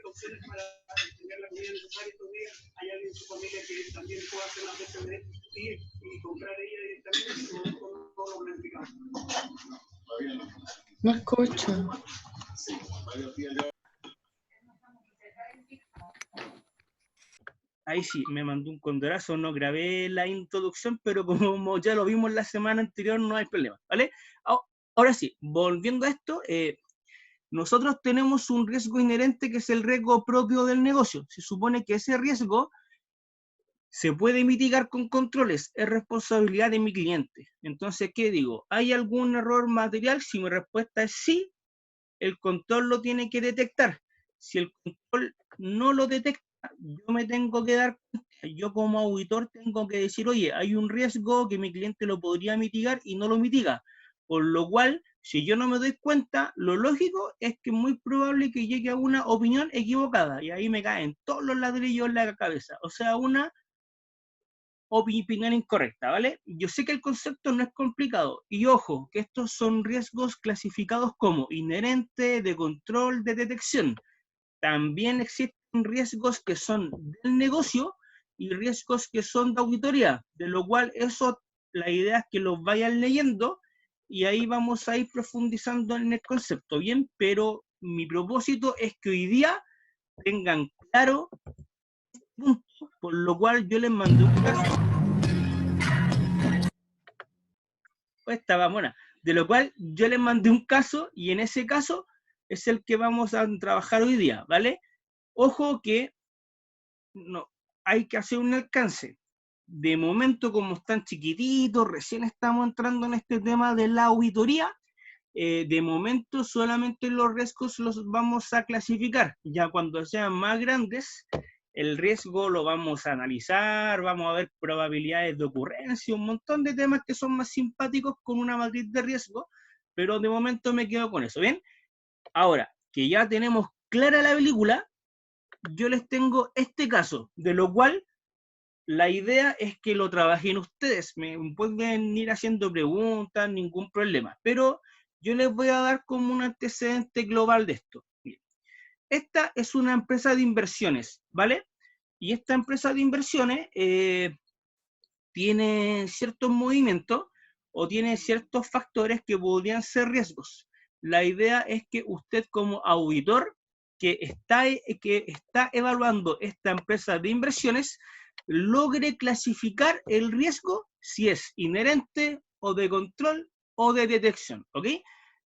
Opciones para tener la comida necesaria estos días. Hay alguien en su familia que también pueda hacer las veces de ir y comprar ella directamente o no lo planificamos. No escucho. Ahí sí, me mandó un condorazo, no grabé la introducción, pero como ya lo vimos la semana anterior, no hay problema, ¿vale? Ahora sí, volviendo a esto, nosotros tenemos un riesgo inherente que es el riesgo propio del negocio. Se supone que ese riesgo se puede mitigar con controles, es responsabilidad de mi cliente. Entonces, ¿qué digo? ¿Hay algún error material? Si mi respuesta es sí, el control lo tiene que detectar. Si el control no lo detecta, yo me tengo que dar cuenta, yo como auditor tengo que decir, oye, hay un riesgo que mi cliente lo podría mitigar y no lo mitiga. Por lo cual, si yo no me doy cuenta, lo lógico es que es muy probable que llegue a una opinión equivocada y ahí me caen todos los ladrillos en la cabeza. O sea, una opinión incorrecta, ¿vale? Yo sé que el concepto no es complicado y ojo, que estos son riesgos clasificados como inherente, de control, de detección. También existen riesgos que son del negocio y riesgos que son de auditoría, de lo cual eso, la idea es que los vayan leyendo y ahí vamos a ir profundizando en el concepto, ¿bien? Pero mi propósito es que hoy día tengan claro punto, por lo cual yo les mandé un caso. Estaba buena. De lo cual yo les mandé un caso y en ese caso es el que vamos a trabajar hoy día, ¿vale? Ojo que no, hay que hacer un alcance. De momento, como están chiquititos, recién estamos entrando en este tema de la auditoría, de momento solamente los riesgos los vamos a clasificar. Ya cuando sean más grandes, el riesgo lo vamos a analizar, vamos a ver probabilidades de ocurrencia, un montón de temas que son más simpáticos con una matriz de riesgo, pero de momento me quedo con eso, ¿bien? Ahora, que ya tenemos clara la película, yo les tengo este caso, de lo cual la idea es que lo trabajen ustedes, me pueden ir haciendo preguntas, ningún problema, pero yo les voy a dar como un antecedente global de esto. Bien. Esta es una empresa de inversiones, ¿vale? Y esta empresa de inversiones tiene ciertos movimientos o tiene ciertos factores que podrían ser riesgos. La idea es que usted como auditor que está evaluando esta empresa de inversiones logre clasificar el riesgo si es inherente o de control o de detección, ¿ok?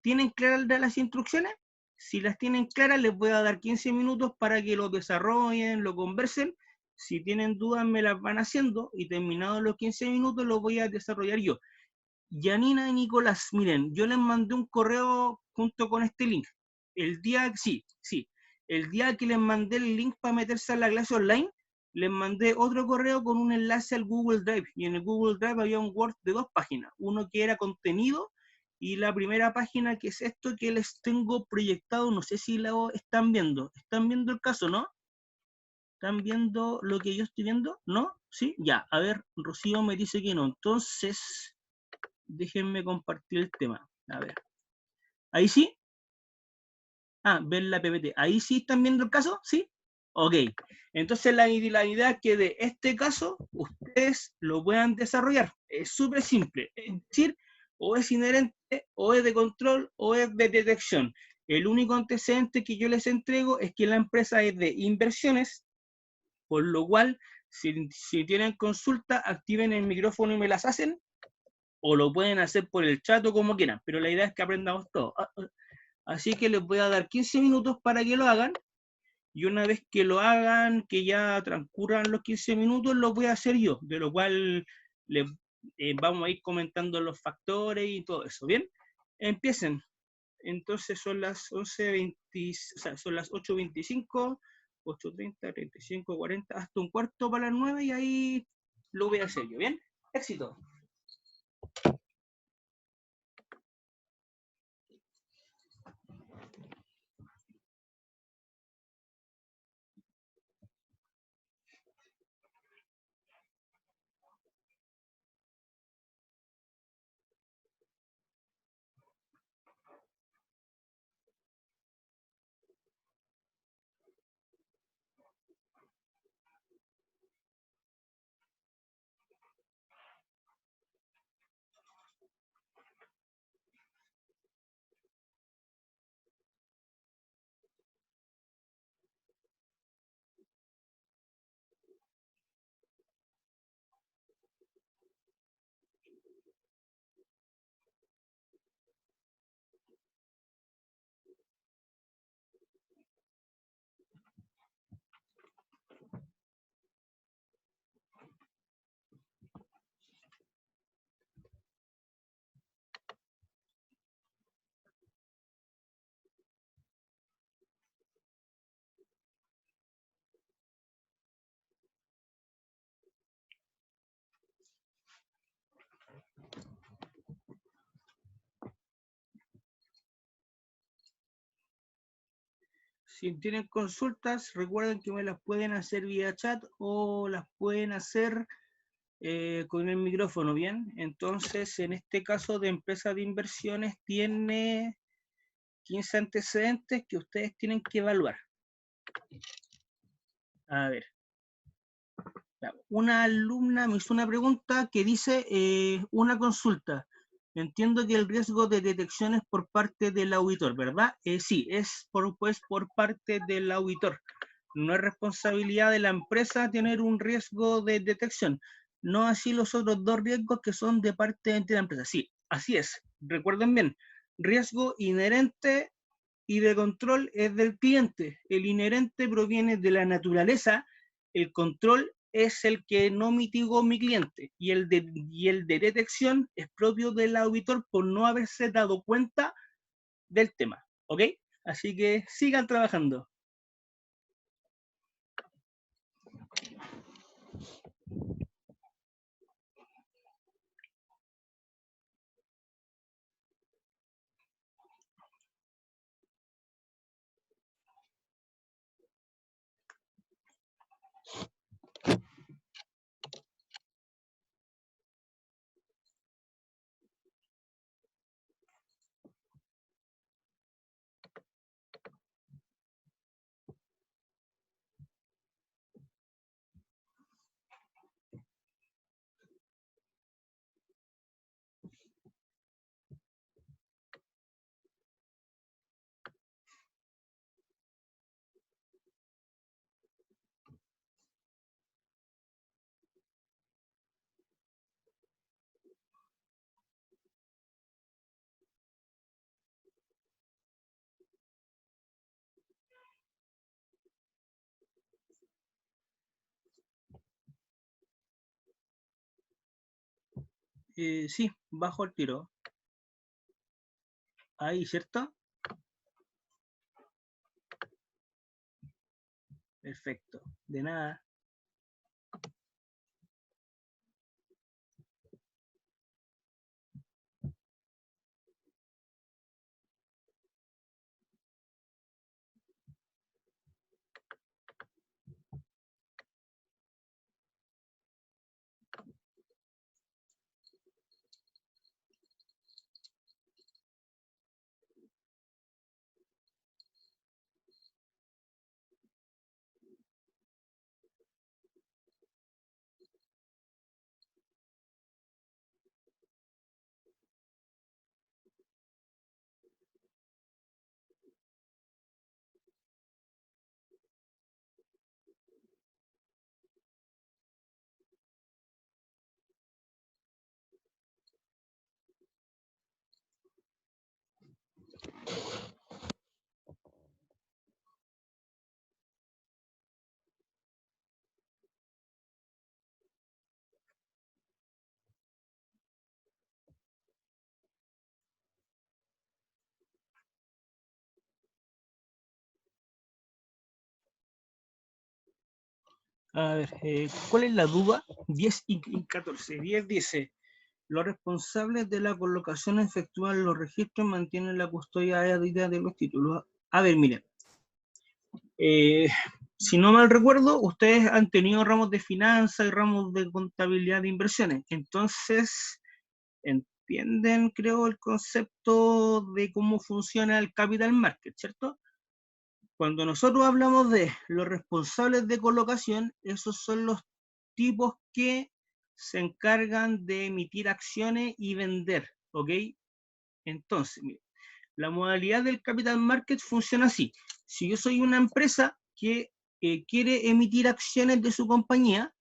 ¿Tienen claras las instrucciones? Si las tienen claras, les voy a dar 15 minutos para que lo desarrollen, lo conversen. Si tienen dudas, me las van haciendo y terminados los 15 minutos, los voy a desarrollar yo. Janina y Nicolás, miren, yo les mandé un correo junto con este link. El día que les mandé el link para meterse a la clase online, les mandé otro correo con un enlace al Google Drive. Y en el Google Drive había un Word de 2 páginas. Uno que era contenido y la primera página que es esto que les tengo proyectado. No sé si lo están viendo. ¿Están viendo el caso, no? ¿Están viendo lo que yo estoy viendo? ¿No? ¿Sí? Ya. A ver, Rocío me dice que no. Entonces, déjenme compartir el tema. A ver. ¿Ahí sí? Ah, ver la PPT. ¿Ahí sí están viendo el caso? ¿Sí? Ok. Entonces la idea es que de este caso ustedes lo puedan desarrollar. Es súper simple. Es decir, o es inherente, o es de control, o es de detección. El único antecedente que yo les entrego es que la empresa es de inversiones, por lo cual, si tienen consulta, activen el micrófono y me las hacen, o lo pueden hacer por el chat o como quieran, pero la idea es que aprendamos todo. Así que les voy a dar 15 minutos para que lo hagan, y una vez que lo hagan, que ya transcurran los 15 minutos, lo voy a hacer yo, de lo cual les vamos a ir comentando los factores y todo eso, ¿bien? Empiecen. Entonces son las 11:20, o sea, son las 8:25, 8:30, 35, 40, hasta un cuarto para las 9 y ahí lo voy a hacer yo, ¿bien? Éxito. Si tienen consultas, recuerden que me las pueden hacer vía chat o las pueden hacer con el micrófono, ¿bien? Entonces, en este caso de empresa de inversiones, tiene 15 antecedentes que ustedes tienen que evaluar. A ver. Una alumna me hizo una pregunta que dice, una consulta. Entiendo que el riesgo de detección es por parte del auditor, ¿verdad? Sí, es pues, por parte del auditor. No es responsabilidad de la empresa tener un riesgo de detección. No así los otros dos riesgos que son de parte de la empresa. Sí, así es. Recuerden bien, riesgo inherente y de control es del cliente. El inherente proviene de la naturaleza, el control es el que no mitigó mi cliente y el de detección es propio del auditor por no haberse dado cuenta del tema, ¿ok? Así que sigan trabajando. Sí, bajo el tiro. Ahí, ¿cierto? Perfecto. De nada. A ver, ¿cuál es la duda? 10 y 14. 10 dice, los responsables de la colocación efectúan los registros y mantienen la custodia aérea de los títulos. A ver, miren, si no mal recuerdo, ustedes han tenido ramos de finanzas y ramos de contabilidad de inversiones. Entonces, entienden, creo, el concepto de cómo funciona el capital market, ¿cierto? Cuando nosotros hablamos de los responsables de colocación, esos son los tipos que se encargan de emitir acciones y vender, ¿ok? Entonces, mire, la modalidad del capital market funciona así. Si yo soy una empresa que quiere emitir acciones de su compañía,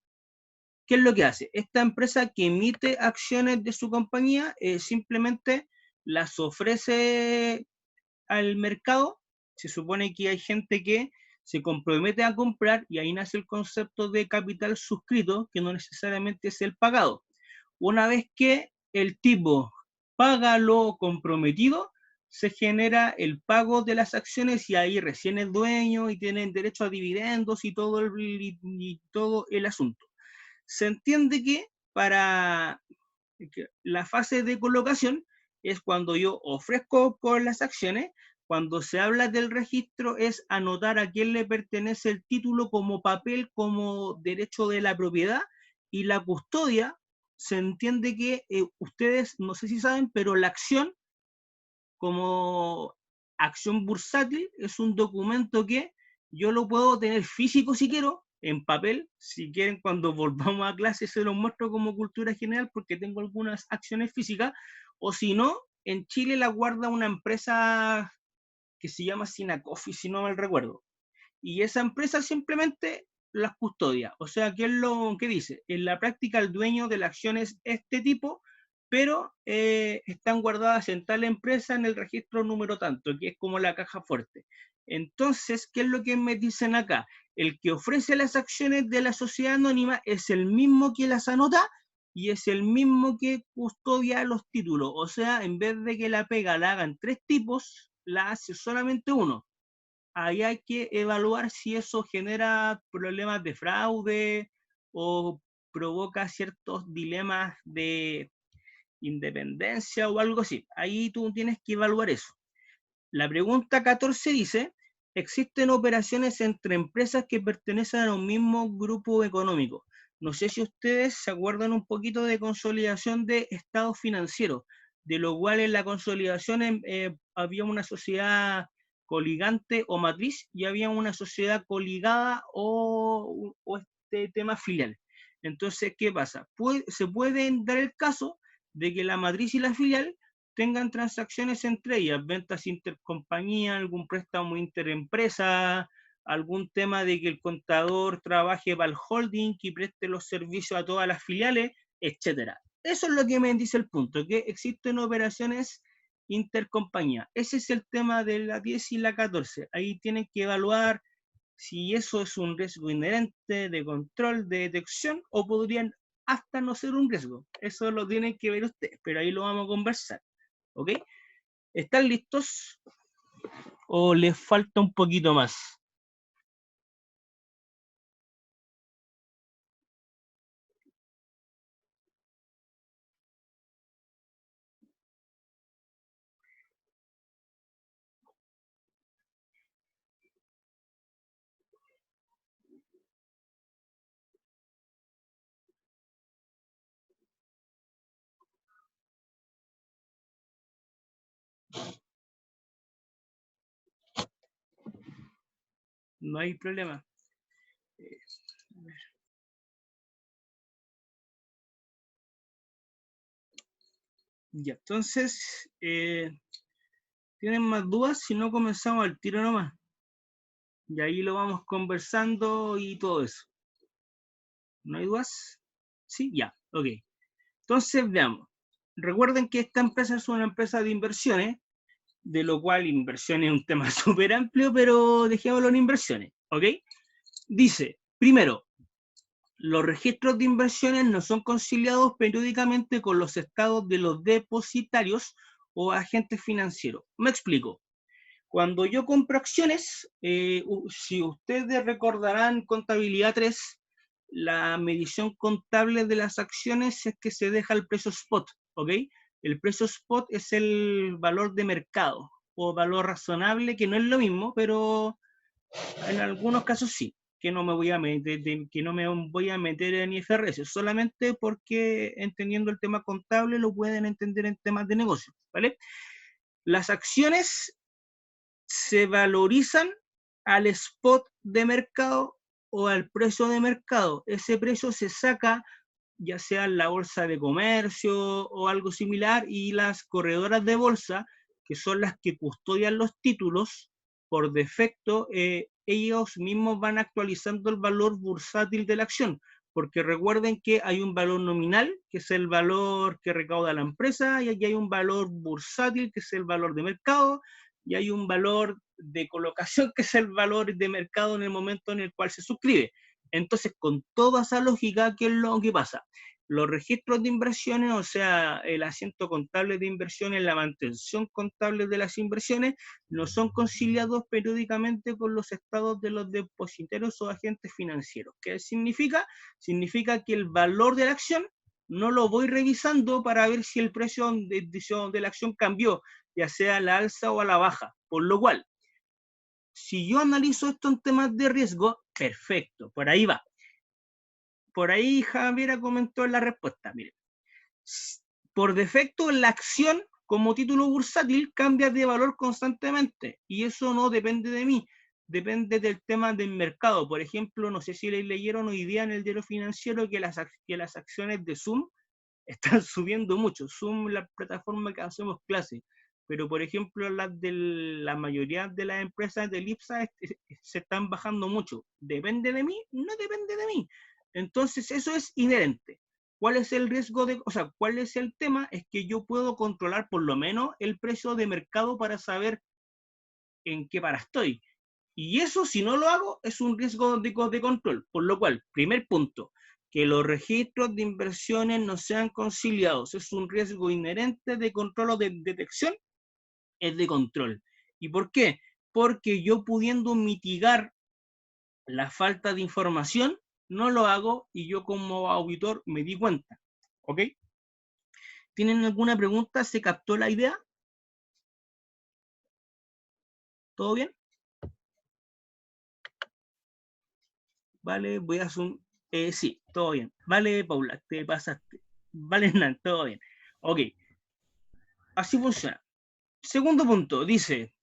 ¿qué es lo que hace? Esta empresa que emite acciones de su compañía simplemente las ofrece al mercado. Se supone que hay gente que se compromete a comprar y ahí nace el concepto de capital suscrito, que no necesariamente es el pagado. Una vez que el tipo paga lo comprometido, se genera el pago de las acciones y ahí recién es dueño y tienen derecho a dividendos y todo el asunto. Se entiende que para la fase de colocación es cuando yo ofrezco por las acciones, cuando se habla del registro es anotar a quién le pertenece el título como papel, como derecho de la propiedad, y la custodia, se entiende que ustedes, no sé si saben, pero la acción como acción bursátil es un documento que yo lo puedo tener físico si quiero, en papel, si quieren cuando volvamos a clase se los muestro como cultura general porque tengo algunas acciones físicas, o si no, en Chile la guarda una empresa que se llama Sinacofi, si no mal recuerdo. Y esa empresa simplemente las custodia. O sea, ¿qué es lo que dice? En la práctica el dueño de la acción es este tipo, pero están guardadas en tal empresa en el registro número tanto, que es como la caja fuerte. Entonces, ¿qué es lo que me dicen acá? El que ofrece las acciones de la sociedad anónima es el mismo que las anota y es el mismo que custodia los títulos. O sea, en vez de que la pega la hagan 3 tipos, la hace solamente uno. Ahí hay que evaluar si eso genera problemas de fraude o provoca ciertos dilemas de independencia o algo así. Ahí tú tienes que evaluar eso. La pregunta 14 dice, ¿existen operaciones entre empresas que pertenecen a un mismo grupo económico? No sé si ustedes se acuerdan un poquito de consolidación de estados financieros, de lo cual en la consolidación había una sociedad coligante o matriz y había una sociedad coligada o este tema filial. Entonces, ¿qué pasa? Se puede dar el caso de que la matriz y la filial tengan transacciones entre ellas, ventas intercompañía, algún préstamo interempresa, algún tema de que el contador trabaje para el holding y preste los servicios a todas las filiales, etcétera. Eso es lo que me dice el punto, que existen operaciones intercompañía. Ese es el tema de la 10 y la 14. Ahí tienen que evaluar si eso es un riesgo inherente de control, de detección, o podrían hasta no ser un riesgo. Eso lo tienen que ver ustedes, pero ahí lo vamos a conversar. ¿Ok? ¿Están listos? ¿O les falta un poquito más? No hay problema. Ya, entonces, ¿tienen más dudas? Si no, comenzamos al tiro nomás. Y ahí lo vamos conversando y todo eso. ¿No hay dudas? Sí, ya, ok. Entonces, veamos. Recuerden que esta empresa es una empresa de inversiones, de lo cual inversión es un tema súper amplio, pero dejémoslo en inversiones, ¿ok? Dice, primero, los registros de inversiones no son conciliados periódicamente con los estados de los depositarios o agentes financieros. Me explico. Cuando yo compro acciones, si ustedes recordarán contabilidad 3, la medición contable de las acciones es que se deja el precio spot, ¿ok? El precio spot es el valor de mercado o valor razonable, que no es lo mismo, pero en algunos casos sí, que no me voy a meter, que no me voy a meter en IFRS, solamente porque entendiendo el tema contable lo pueden entender en temas de negocio, ¿vale? Las acciones se valorizan al spot de mercado o al precio de mercado. Ese precio se saca ya sea en la bolsa de comercio o algo similar, y las corredoras de bolsa, que son las que custodian los títulos, por defecto, ellos mismos van actualizando el valor bursátil de la acción, porque recuerden que hay un valor nominal, que es el valor que recauda la empresa, y aquí hay un valor bursátil, que es el valor de mercado, y hay un valor de colocación, que es el valor de mercado en el momento en el cual se suscribe. Entonces, con toda esa lógica, ¿qué es lo que pasa? Los registros de inversiones, o sea, el asiento contable de inversiones, la mantención contable de las inversiones, no son conciliados periódicamente con los estados de los depositarios o agentes financieros. ¿Qué significa? Significa que el valor de la acción no lo voy revisando para ver si el precio de la acción cambió, ya sea a la alza o a la baja. Por lo cual, si yo analizo esto en temas de riesgo, perfecto, por ahí va. Por ahí Javiera comentó en la respuesta, mire. Por defecto, la acción como título bursátil cambia de valor constantemente y eso no depende de mí, depende del tema del mercado. Por ejemplo, no sé si leyeron hoy día en el diario financiero que las acciones de Zoom están subiendo mucho. Zoom, la plataforma que hacemos clases, pero por ejemplo las de la mayoría de las empresas del IPSA se están bajando mucho. ¿Depende de mí? No depende de mí. Entonces eso es inherente. ¿Cuál es el riesgo de, o sea, cuál es el tema? Es que yo puedo controlar por lo menos el precio de mercado para saber en qué para estoy. Y eso, si no lo hago, es un riesgo de control. Por lo cual, primer punto, que los registros de inversiones no sean conciliados. Es un riesgo inherente de control o de detección, es de control. ¿Y por qué? Porque yo pudiendo mitigar la falta de información, no lo hago y yo como auditor me di cuenta. ¿Ok? ¿Tienen alguna pregunta? ¿Se captó la idea? ¿Todo bien? Vale, voy a zoom. Sí, todo bien. Vale, Paula, te pasaste. Vale, Hernán, todo bien. Ok, así funciona. Segundo punto, dice,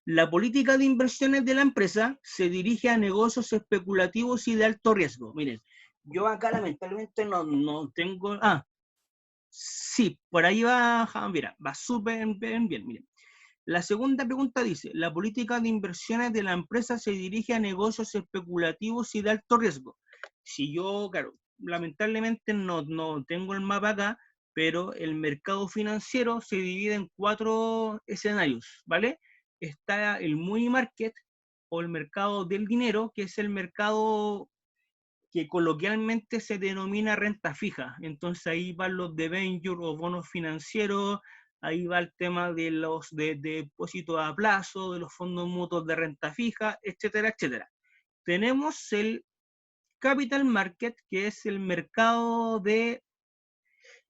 la política de inversiones de la empresa se dirige a negocios especulativos y de alto riesgo. Miren, yo acá lamentablemente no tengo... Ah, sí, por ahí va, mira, va súper bien, miren. La segunda pregunta dice, la política de inversiones de la empresa se dirige a negocios especulativos y de alto riesgo. Si yo, claro, lamentablemente no tengo el mapa acá, pero el mercado financiero se divide en 4 escenarios, ¿vale? Está el money market o el mercado del dinero, que es el mercado que coloquialmente se denomina renta fija. Entonces ahí van los debentures o bonos financieros, ahí va el tema de los de depósitos a plazo, de los fondos mutuos de renta fija, etcétera, etcétera. Tenemos el capital market, que es el mercado de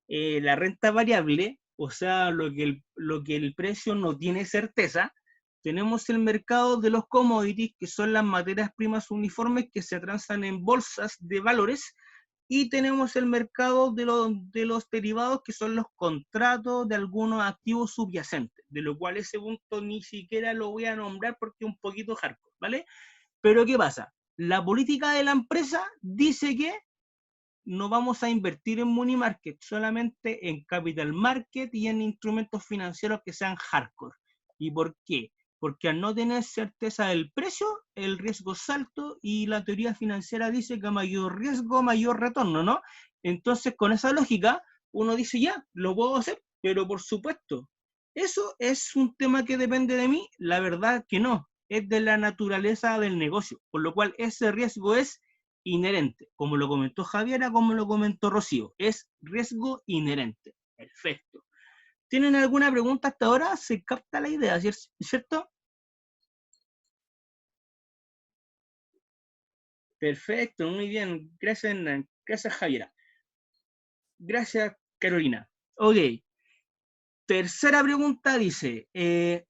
la renta variable, o sea, lo que el precio no tiene certeza. Tenemos el mercado de los commodities, que son las materias primas uniformes que se transan en bolsas de valores, y tenemos el mercado de los derivados, que son los contratos de algunos activos subyacentes, de lo cual ese punto ni siquiera lo voy a nombrar porque es un poquito hardcore, ¿vale? Pero ¿qué pasa? La política de la empresa dice que no vamos a invertir en money market, solamente en capital market y en instrumentos financieros que sean hardcore. ¿Y por qué? Porque al no tener certeza del precio, el riesgo es alto y la teoría financiera dice que a mayor riesgo, mayor retorno, ¿no? Entonces, con esa lógica, uno dice, ya, lo puedo hacer, pero por supuesto, ¿eso es un tema que depende de mí? La verdad que no, es de la naturaleza del negocio, por lo cual ese riesgo es inherente, como lo comentó Javiera, como lo comentó Rocío, es riesgo inherente. Perfecto. ¿Tienen alguna pregunta hasta ahora? ¿Se capta la idea, cierto? Perfecto, muy bien. Gracias, gracias Javiera. Gracias, Carolina. Ok. Tercera pregunta dice,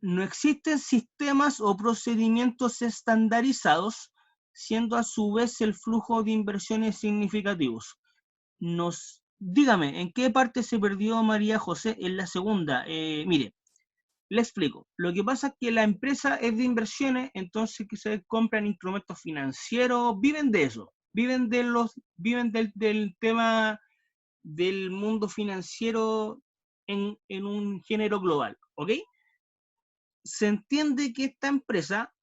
no existen sistemas o procedimientos estandarizados, siendo a su vez el flujo de inversiones significativos. Dígame, ¿en qué parte se perdió María José? En la segunda. Mire, le explico. Lo que pasa es que la empresa es de inversiones, entonces que se compran instrumentos financieros, viven de eso, viven del tema del mundo financiero en un género global, ¿ok? Se entiende que esta empresa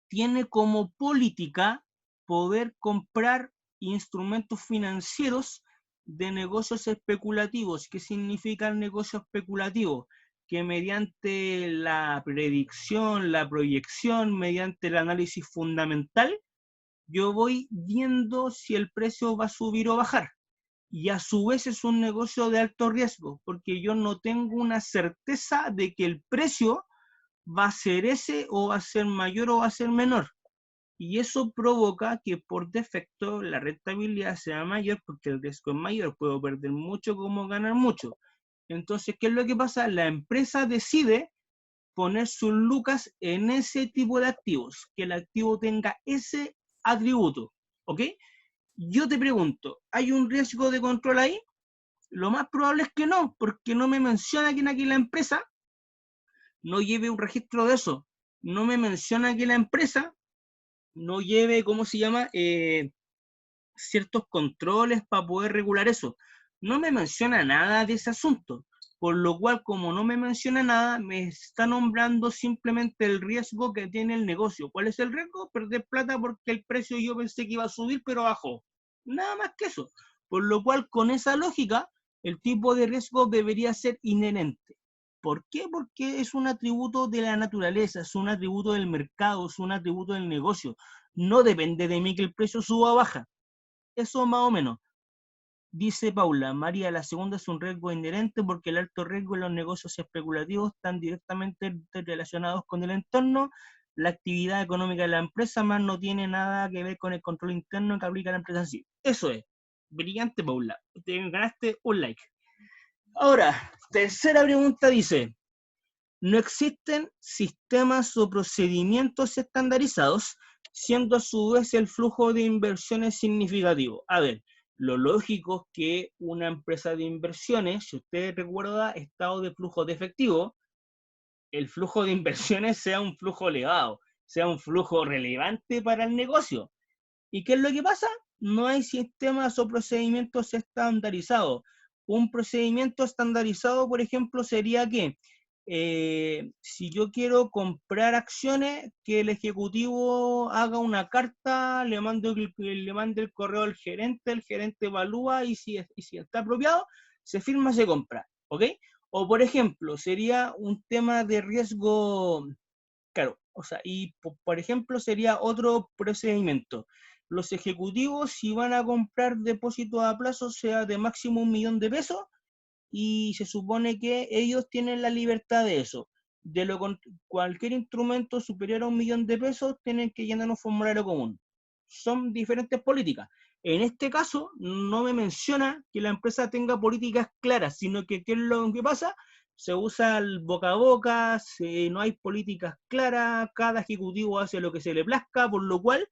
tiene como política poder comprar instrumentos financieros de negocios especulativos. ¿Qué significa el negocio especulativo? Que mediante la predicción, la proyección, mediante el análisis fundamental, yo voy viendo si el precio va a subir o bajar. Y a su vez es un negocio de alto riesgo, porque yo no tengo una certeza de que el precio va a ser ese o va a ser mayor o va a ser menor. Y eso provoca que por defecto la rentabilidad sea mayor porque el riesgo es mayor. Puedo perder mucho como ganar mucho. Entonces, ¿qué es lo que pasa? La empresa decide poner sus lucas en ese tipo de activos, que el activo tenga ese atributo, ¿ok? Yo te pregunto, ¿hay un riesgo de control ahí? Lo más probable es que no, porque no me menciona que aquí la empresa no lleve un registro de eso. No me menciona que la empresa no lleve, ¿cómo se llama? Ciertos controles para poder regular eso. No me menciona nada de ese asunto, por lo cual, como no me menciona nada, me está nombrando simplemente el riesgo que tiene el negocio. ¿Cuál es el riesgo? Perder plata porque el precio yo pensé que iba a subir, pero bajó. Nada más que eso. Por lo cual, con esa lógica, el tipo de riesgo debería ser inherente. ¿Por qué? Porque es un atributo de la naturaleza, es un atributo del mercado, es un atributo del negocio. No depende de mí que el precio suba o baja. Eso más o menos. Dice Paula, María, la segunda es un riesgo inherente porque el alto riesgo en los negocios especulativos están directamente relacionados con el entorno. La actividad económica de la empresa más no tiene nada que ver con el control interno que aplica la empresa en sí. Eso es. Brillante, Paula. Te ganaste un like. Ahora, tercera pregunta dice, no existen sistemas o procedimientos estandarizados, siendo a su vez el flujo de inversiones significativo. A ver, lo lógico es que una empresa de inversiones, si usted recuerda estado de flujo de efectivo, el flujo de inversiones sea un flujo elevado, sea un flujo relevante para el negocio. ¿Y qué es lo que pasa? No hay sistemas o procedimientos estandarizados. Un procedimiento estandarizado, por ejemplo, sería que si yo quiero comprar acciones, que el ejecutivo haga una carta, le mande el correo al gerente, el gerente evalúa y si está apropiado, se firma, se compra. ¿Ok? O, por ejemplo, sería un tema de riesgo. Claro, o sea, y por ejemplo sería otro procedimiento. Los ejecutivos, si van a comprar depósitos a plazo, sea de máximo 1.000.000 de pesos, y se supone que ellos tienen la libertad de eso. De lo cualquier instrumento superior a 1.000.000 de pesos tienen que llenar un formulario común. Son diferentes políticas. En este caso, no me menciona que la empresa tenga políticas claras, sino que ¿qué es lo que pasa? Se usa el boca a boca, no hay políticas claras, cada ejecutivo hace lo que se le plazca, por lo cual,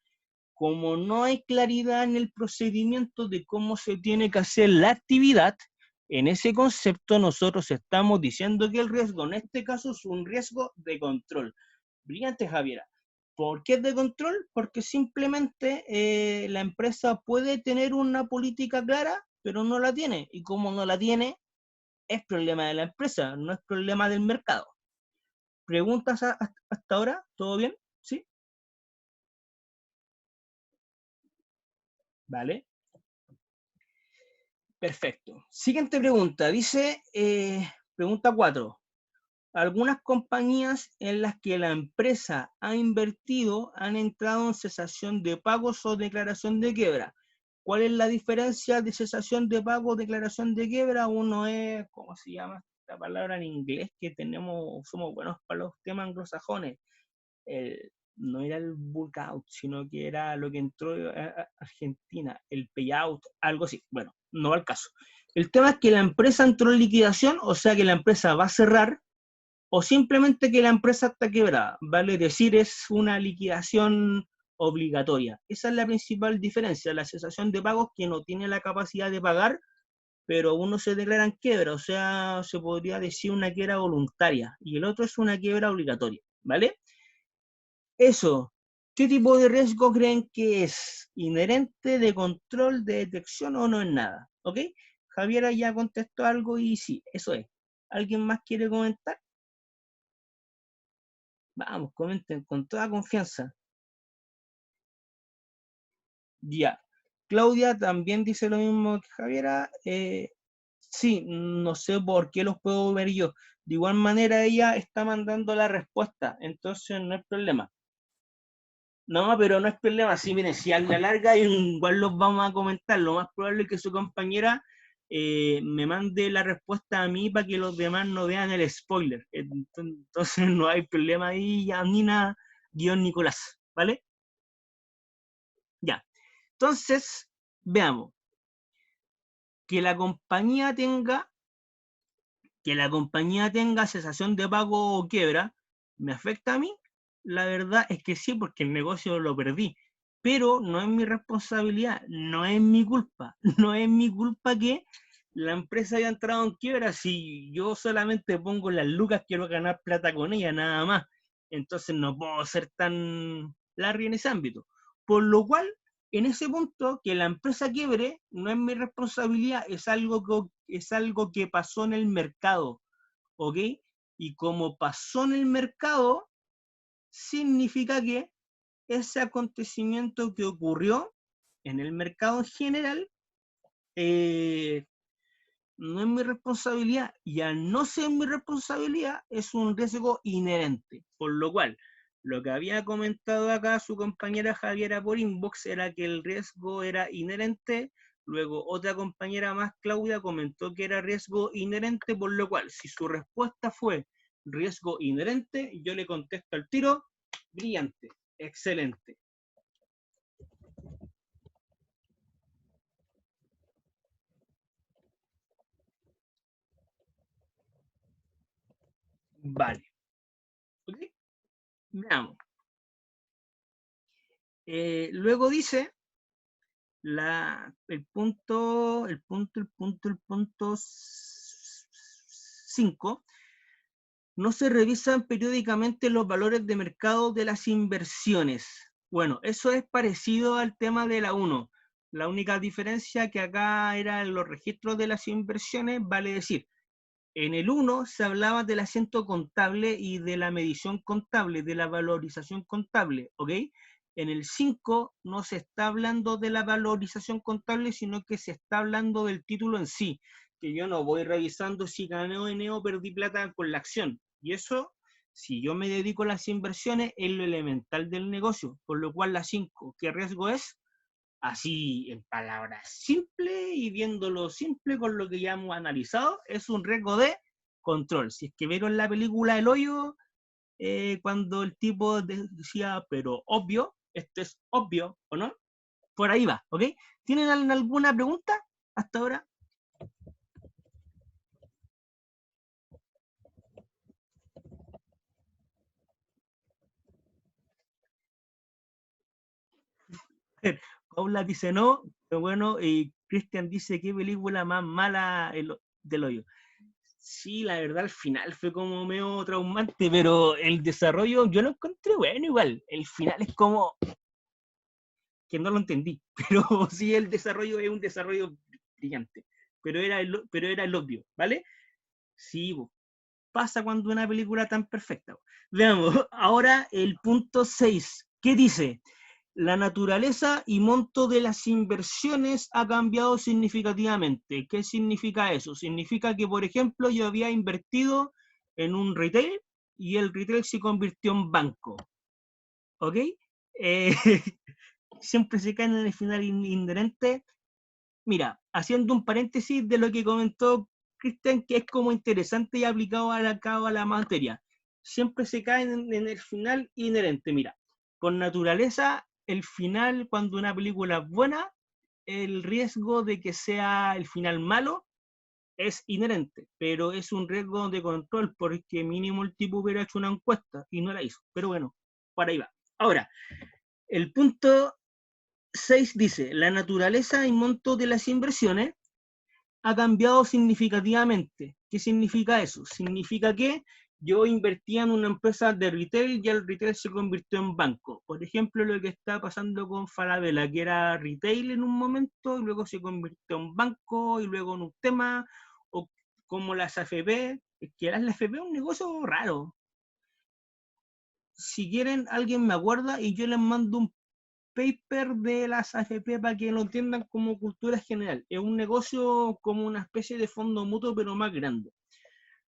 como no hay claridad en el procedimiento de cómo se tiene que hacer la actividad, en ese concepto nosotros estamos diciendo que el riesgo en este caso es un riesgo de control. Brillante, Javiera. ¿Por qué es de control? Porque simplemente la empresa puede tener una política clara, pero no la tiene. Y como no la tiene, es problema de la empresa, no es problema del mercado. ¿Preguntas hasta ahora? ¿Todo bien? ¿Sí? Vale. Perfecto. Siguiente pregunta. Dice, pregunta 4. Algunas compañías en las que la empresa ha invertido han entrado en cesación de pagos o declaración de quiebra. ¿Cuál es la diferencia de cesación de pago o declaración de quiebra? Uno es, ¿cómo se llama esta palabra en inglés que somos buenos para los temas anglosajones? No era el bulk out, sino que era lo que entró a Argentina, el payout, algo así. Bueno, no va al caso. El tema es que la empresa entró en liquidación, o sea que la empresa va a cerrar, o simplemente que la empresa está quebrada, vale decir, es una liquidación obligatoria. Esa es la principal diferencia, la cesación de pagos que no tiene la capacidad de pagar, pero uno se declara en quiebra, o sea, se podría decir una quiebra voluntaria, y el otro es una quiebra obligatoria, ¿vale? Eso, ¿qué tipo de riesgo creen que es? ¿Inherente, de control, de detección o no es nada? ¿Ok? Javiera ya contestó algo y sí, eso es. ¿Alguien más quiere comentar? Vamos, comenten con toda confianza. Ya. Claudia también dice lo mismo que Javiera. Sí, no sé por qué los puedo ver yo. De igual manera ella está mandando la respuesta, entonces no hay problema. No, pero no es problema. Sí, miren, si a la larga igual los vamos a comentar. Lo más probable es que su compañera me mande la respuesta a mí para que los demás no vean el spoiler. Entonces no hay problema ahí, ya, Nina, guión Nicolás, ¿vale? Ya. Entonces, veamos. Que la compañía tenga Que la compañía tenga cesación de pago o quiebra, ¿me afecta a mí? La verdad es que sí, porque el negocio lo perdí. Pero no es mi responsabilidad, no es mi culpa. No es mi culpa que la empresa haya entrado en quiebra si yo solamente pongo las lucas, quiero ganar plata con ella, nada más. Entonces no puedo ser tan largo en ese ámbito. Por lo cual, en ese punto, que la empresa quiebre no es mi responsabilidad, es algo que pasó en el mercado, ¿ok? Y como pasó en el mercado, significa que ese acontecimiento que ocurrió en el mercado en general eh, no es mi responsabilidad, y al no ser mi responsabilidad es un riesgo inherente, por lo cual lo que había comentado acá su compañera Javiera por inbox era que el riesgo era inherente, luego otra compañera más, Claudia, comentó que era riesgo inherente, por lo cual si su respuesta fue riesgo inherente, yo le contesto al tiro, brillante, excelente. Vale. ¿Ok? Veamos. Luego dice el punto 5, no se revisan periódicamente los valores de mercado de las inversiones. Bueno, eso es parecido al tema de la 1. La única diferencia que acá era en los registros de las inversiones, vale decir, en el 1 se hablaba del asiento contable y de la medición contable, de la valorización contable, ¿ok? En el 5 no se está hablando de la valorización contable, sino que se está hablando del título en sí, que yo no voy revisando si gané o perdí plata con la acción. Y eso, si yo me dedico a las inversiones, es lo elemental del negocio, por lo cual la 5, ¿qué riesgo es? Así en palabras simples y viéndolo simple con lo que ya hemos analizado, es un riesgo de control. Si es que vieron la película El Hoyo, cuando el tipo decía, pero obvio, esto es obvio, ¿o no? Por ahí va, ¿ok? ¿Tienen alguna pregunta hasta ahora? Paula dice no, pero bueno, y Cristian dice qué película más mala del Hoyo. Sí, la verdad, al final fue como medio traumante, pero el desarrollo yo lo encontré bueno igual. El final es como que no lo entendí, pero sí el desarrollo es un desarrollo brillante. Pero era el obvio, ¿vale? Sí, pasa cuando una película tan perfecta. Veamos, ahora el punto 6. ¿Qué dice? La naturaleza y monto de las inversiones ha cambiado significativamente. ¿Qué significa eso? Significa que, por ejemplo, yo había invertido en un retail y el retail se convirtió en banco. ¿Ok? Eh, siempre se caen en el final inherente. Mira, haciendo un paréntesis de lo que comentó Cristian, que es como interesante y aplicado a la materia. Siempre se caen en el final inherente. Mira, con naturaleza, el final, cuando una película es buena, el riesgo de que sea el final malo es inherente, pero es un riesgo de control porque mínimo el tipo hubiera hecho una encuesta y no la hizo. Pero bueno, por ahí va. Ahora, el punto 6 dice, la naturaleza y monto de las inversiones ha cambiado significativamente. ¿Qué significa eso? Significa que yo invertía en una empresa de retail y el retail se convirtió en banco. Por ejemplo, lo que está pasando con Falabella, que era retail en un momento y luego se convirtió en banco y luego en un tema, o como las AFP, que las AFP es un negocio raro. Si quieren, alguien me acuerda y yo les mando un paper de las AFP para que lo entiendan como cultura general. Es un negocio como una especie de fondo mutuo, pero más grande,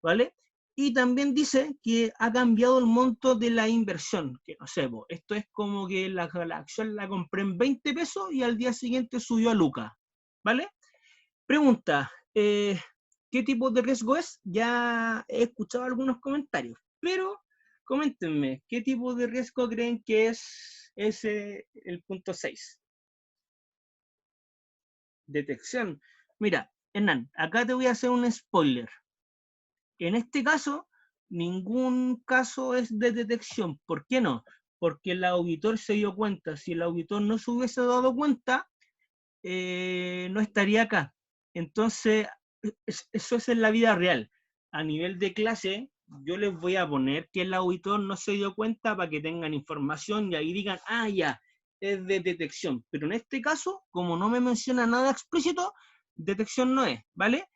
¿vale? Y también dice que ha cambiado el monto de la inversión, que no sé, esto es como que la acción la compré en 20 pesos y al día siguiente subió a Lucas, ¿vale? Pregunta, ¿qué tipo de riesgo es? Ya he escuchado algunos comentarios, pero coméntenme, ¿qué tipo de riesgo creen que es ese el punto 6? Detección. Mira, Hernán, acá te voy a hacer un spoiler. En este caso, ningún caso es de detección. ¿Por qué no? Porque el auditor se dio cuenta. Si el auditor no se hubiese dado cuenta, no estaría acá. Entonces, eso es en la vida real. A nivel de clase, yo les voy a poner que el auditor no se dio cuenta para que tengan información y ahí digan, ah, ya, es de detección. Pero en este caso, como no me menciona nada explícito, detección no es, ¿vale?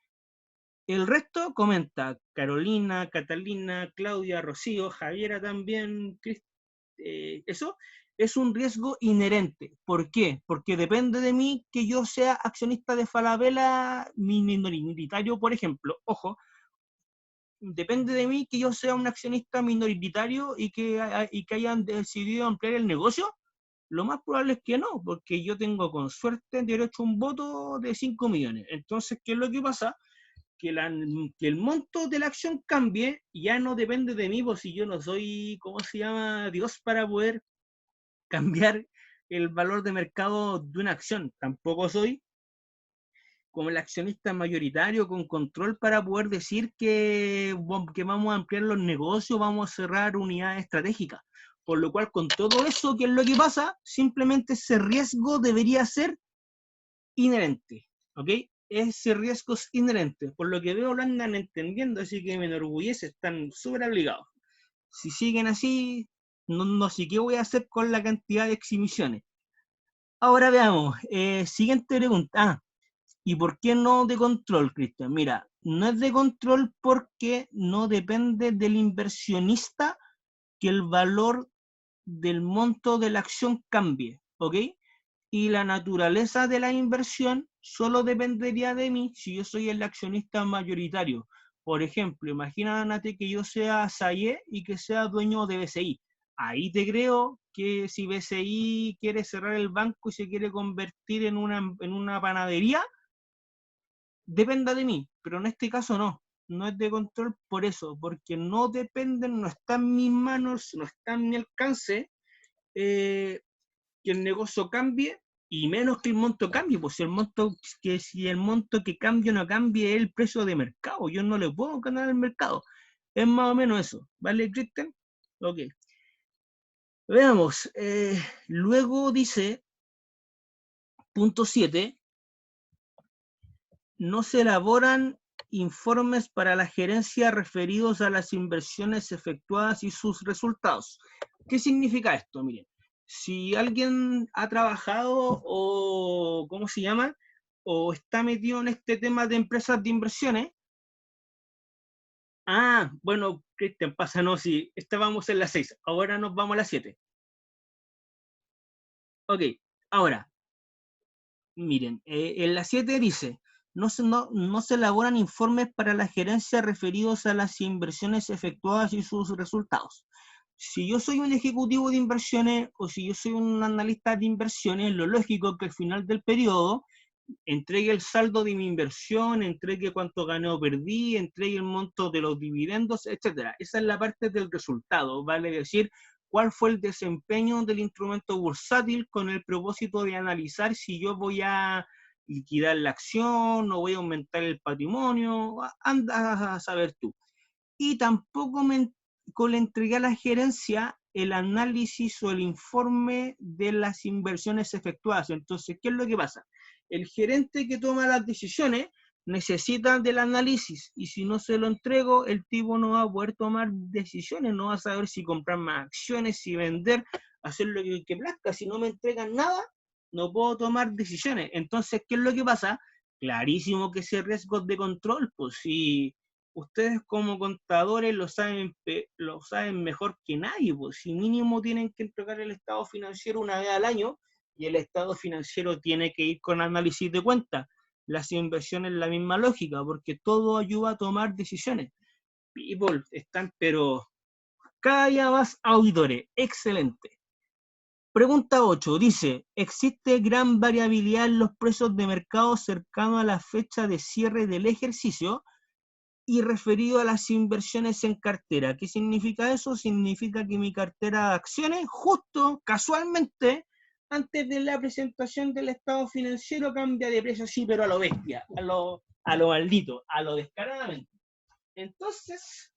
El resto comenta Carolina, Catalina, Claudia, Rocío, Javiera también, eso es un riesgo inherente. ¿Por qué? Porque depende de mí que yo sea accionista de Falabella minoritario, por ejemplo. Ojo, depende de mí que yo sea un accionista minoritario y que hayan decidido ampliar el negocio. Lo más probable es que no, porque yo tengo con suerte derecho a un voto de 5 millones. Entonces, ¿qué es lo que pasa? Que el monto de la acción cambie ya no depende de mí, pues si yo no soy, ¿cómo se llama? Dios para poder cambiar el valor de mercado de una acción. Tampoco soy como el accionista mayoritario con control para poder decir que vamos a ampliar los negocios, vamos a cerrar unidades estratégicas. Por lo cual, con todo eso, ¿qué es lo que pasa? Simplemente ese riesgo debería ser inherente, ¿ok? Ese riesgo es inherente. Por lo que veo, lo andan entendiendo, así que me enorgullece, están súper obligados. Si siguen así, no sé qué voy a hacer con la cantidad de exhibiciones. Ahora veamos, siguiente pregunta. Ah, ¿y por qué no de control, Cristian? Mira, no es de control porque no depende del inversionista que el valor del monto de la acción cambie, ¿ok? Y la naturaleza de la inversión solo dependería de mí si yo soy el accionista mayoritario. Por ejemplo, imagínate que yo sea SAIE y que sea dueño de BCI. Ahí te creo que si BCI quiere cerrar el banco y se quiere convertir en una panadería, dependa de mí, pero en este caso no. No es de control por eso, porque no dependen, no está en mis manos, no está en mi alcance que el negocio cambie y menos que el monto cambie, pues si el monto que cambie o no cambie es el precio de mercado, yo no le puedo ganar al mercado. Es más o menos eso, ¿vale, Cristian? Ok. Veamos, luego dice, punto 7, no se elaboran informes para la gerencia referidos a las inversiones efectuadas y sus resultados. ¿Qué significa esto? Miren, si alguien ha trabajado o, ¿cómo se llama? O está metido en este tema de empresas de inversiones. Ah, bueno, Cristian, pasa, no, si estábamos en las 6, ahora nos vamos a las 7. Ok, ahora, miren, en la 7 dice, no se elaboran informes para la gerencia referidos a las inversiones efectuadas y sus resultados. Si yo soy un ejecutivo de inversiones o si yo soy un analista de inversiones, lo lógico es que al final del periodo entregue el saldo de mi inversión, entregue cuánto gané o perdí, entregue el monto de los dividendos, etcétera. Esa es la parte del resultado, vale decir, cuál fue el desempeño del instrumento bursátil con el propósito de analizar si yo voy a liquidar la acción o voy a aumentar el patrimonio, anda a saber tú. Y tampoco le entregué a la gerencia el análisis o el informe de las inversiones efectuadas. Entonces, ¿qué es lo que pasa? El gerente que toma las decisiones necesita del análisis y si no se lo entrego, el tipo no va a poder tomar decisiones, no va a saber si comprar más acciones, si vender, hacer lo que plazca. Si no me entregan nada, no puedo tomar decisiones. Entonces, ¿qué es lo que pasa? Clarísimo que ese riesgo de control, pues si ustedes como contadores lo saben mejor que nadie, pues si mínimo tienen que entregar el estado financiero una vez al año y el estado financiero tiene que ir con análisis de cuentas. Las inversiones la misma lógica, porque todo ayuda a tomar decisiones. People están, pero cada día más auditores. Excelente. Pregunta 8. Dice, ¿existe gran variabilidad en los precios de mercado cercano a la fecha de cierre del ejercicio? Y referido a las inversiones en cartera. ¿Qué significa eso? Significa que mi cartera de acciones, justo, casualmente, antes de la presentación del estado financiero, cambia de precio así, pero a lo bestia, a lo maldito, a lo descaradamente. Entonces,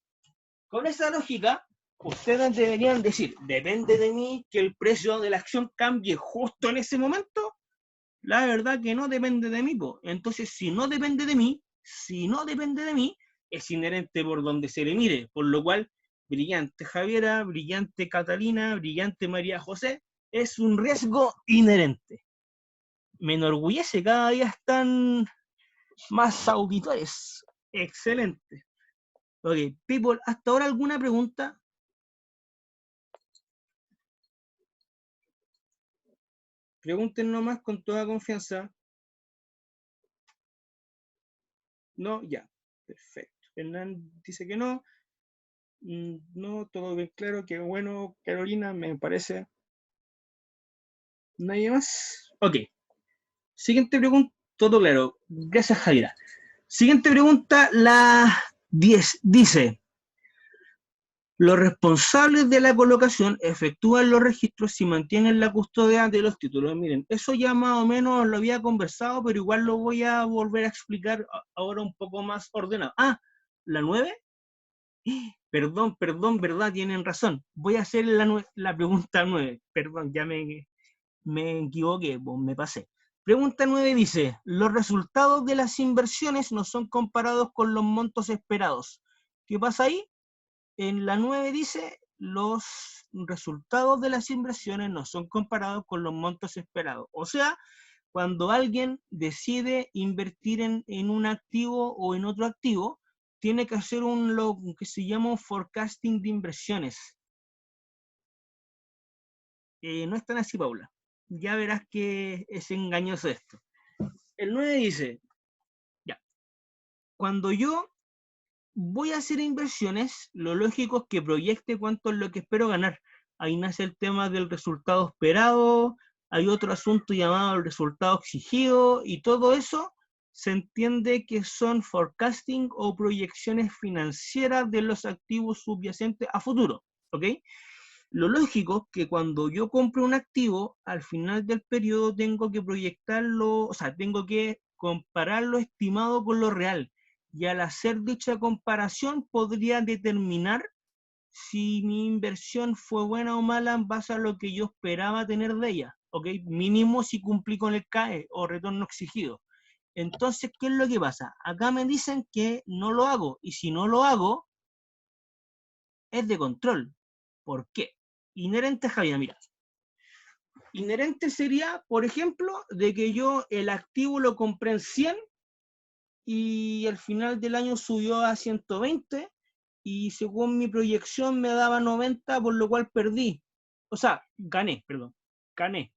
con esa lógica, ustedes deberían decir, ¿depende de mí que el precio de la acción cambie justo en ese momento? La verdad que no depende de mí, po. Entonces, si no depende de mí, es inherente por donde se le mire, por lo cual, brillante Javiera, brillante Catalina, brillante María José, es un riesgo inherente. Me enorgullece, cada día están más auditores. Excelente. Ok, people, ¿hasta ahora alguna pregunta? Pregunten nomás con toda confianza. No, ya. Perfecto. Hernán dice que no. No, todo bien claro. Qué bueno, Carolina, me parece. ¿Nadie más? Ok. Siguiente pregunta. Todo claro. Gracias, Javiera. Siguiente pregunta, la 10. Dice, los responsables de la colocación efectúan los registros y mantienen la custodia de los títulos. Miren, eso ya más o menos lo había conversado, pero igual lo voy a volver a explicar ahora un poco más ordenado. Ah, ¿la 9? Perdón, verdad, tienen razón. Voy a hacer la pregunta 9. Perdón, ya me equivoqué, me pasé. Pregunta 9 dice, los resultados de las inversiones no son comparados con los montos esperados. ¿Qué pasa ahí? En la 9 dice, los resultados de las inversiones no son comparados con los montos esperados. O sea, cuando alguien decide invertir en un activo o en otro activo, tiene que hacer lo que se llama un forecasting de inversiones. No es tan así, Paula. Ya verás que es engañoso esto. El 9 dice, ya, cuando yo voy a hacer inversiones, lo lógico es que proyecte cuánto es lo que espero ganar. Ahí nace el tema del resultado esperado, hay otro asunto llamado el resultado exigido, y todo eso se entiende que son forecasting o proyecciones financieras de los activos subyacentes a futuro, ¿ok? Lo lógico es que cuando yo compro un activo, al final del periodo tengo que proyectarlo, o sea, tengo que comparar lo estimado con lo real. Y al hacer dicha comparación podría determinar si mi inversión fue buena o mala en base a lo que yo esperaba tener de ella. ¿Ok? Mínimo si cumplí con el CAE o retorno exigido. Entonces, ¿qué es lo que pasa? Acá me dicen que no lo hago. Y si no lo hago, es de control. ¿Por qué? Inherente, Javier, mira. Inherente sería, por ejemplo, de que yo el activo lo compré en 100 y al final del año subió a 120 y según mi proyección me daba 90, por lo cual perdí. O sea, gané, perdón, gané.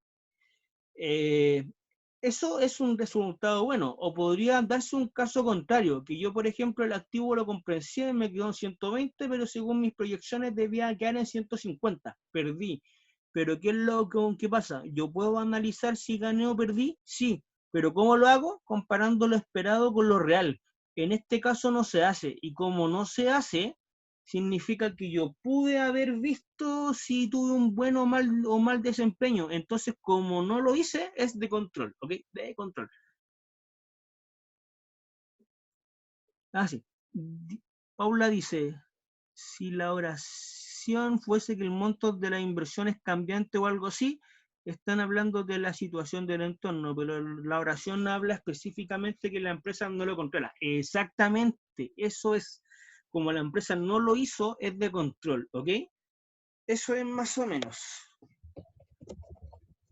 Eso es un resultado bueno. O podría darse un caso contrario, que yo, por ejemplo, el activo lo compré en 100, me quedó en 120, pero según mis proyecciones debía quedar en 150. Perdí. Pero ¿qué es que pasa? ¿Yo puedo analizar si gané o perdí? Sí. Pero ¿cómo lo hago? Comparando lo esperado con lo real. En este caso no se hace. Y como no se hace, significa que yo pude haber visto si tuve un buen o mal desempeño. Entonces, como no lo hice, es de control, ¿ok? De control. Así. Paula dice, si la oración fuese que el monto de la inversión es cambiante o algo así, están hablando de la situación del entorno, pero la oración habla específicamente que la empresa no lo controla. Exactamente, eso es, como la empresa no lo hizo, es de control, ¿ok? Eso es más o menos.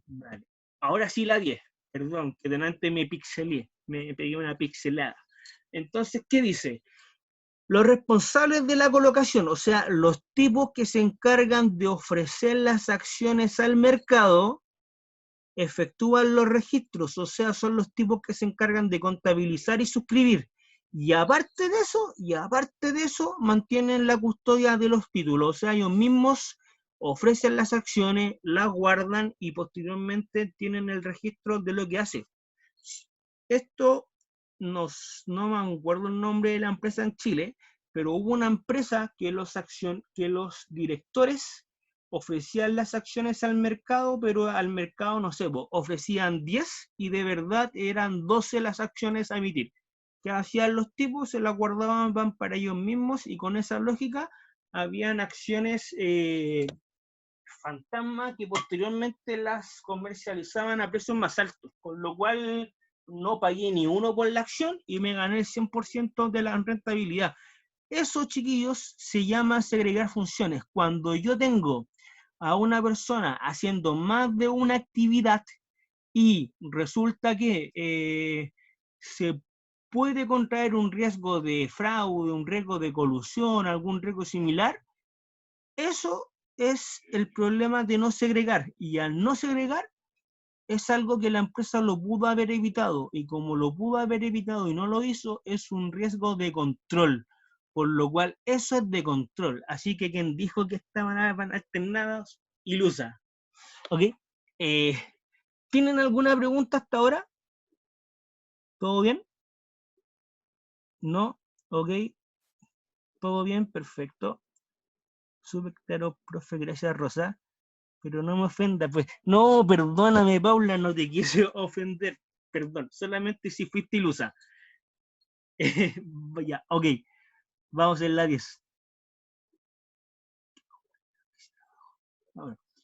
Vale. Ahora sí la 10. Perdón, que delante me pixelé. Me pegué una pixelada. Entonces, ¿qué dice? Los responsables de la colocación, o sea, los tipos que se encargan de ofrecer las acciones al mercado, efectúan los registros, o sea, son los tipos que se encargan de contabilizar y suscribir. Y aparte de eso, mantienen la custodia de los títulos, o sea, ellos mismos ofrecen las acciones, las guardan y posteriormente tienen el registro de lo que hace. Esto no me acuerdo el nombre de la empresa en Chile, pero hubo una empresa que los directores ofrecían las acciones al mercado, pero al mercado, no sé, ofrecían 10 y de verdad eran 12 las acciones a emitir. ¿Qué hacían los tipos? Se la guardaban para ellos mismos y con esa lógica habían acciones fantasma que posteriormente las comercializaban a precios más altos, con lo cual no pagué ni uno por la acción y me gané el 100% de la rentabilidad. Eso, chiquillos, se llama segregar funciones. Cuando yo tengo a una persona haciendo más de una actividad y resulta que se puede contraer un riesgo de fraude, un riesgo de colusión, algún riesgo similar, eso es el problema de no segregar. Y al no segregar, es algo que la empresa lo pudo haber evitado. Y como lo pudo haber evitado y no lo hizo, es un riesgo de control. Por lo cual, eso es de control. Así que quien dijo que estaban alternadas, ilusa. ¿Ok? Eh, ¿Tienen alguna pregunta hasta ahora? ¿Todo bien? ¿No? ¿Ok? ¿Todo bien? Perfecto. Súper claro, profe, gracias, Rosa. Pero no me ofenda, pues. No, perdóname, Paula, no te quise ofender. Perdón, solamente si fuiste ilusa. Ya, ok, vamos en la 10.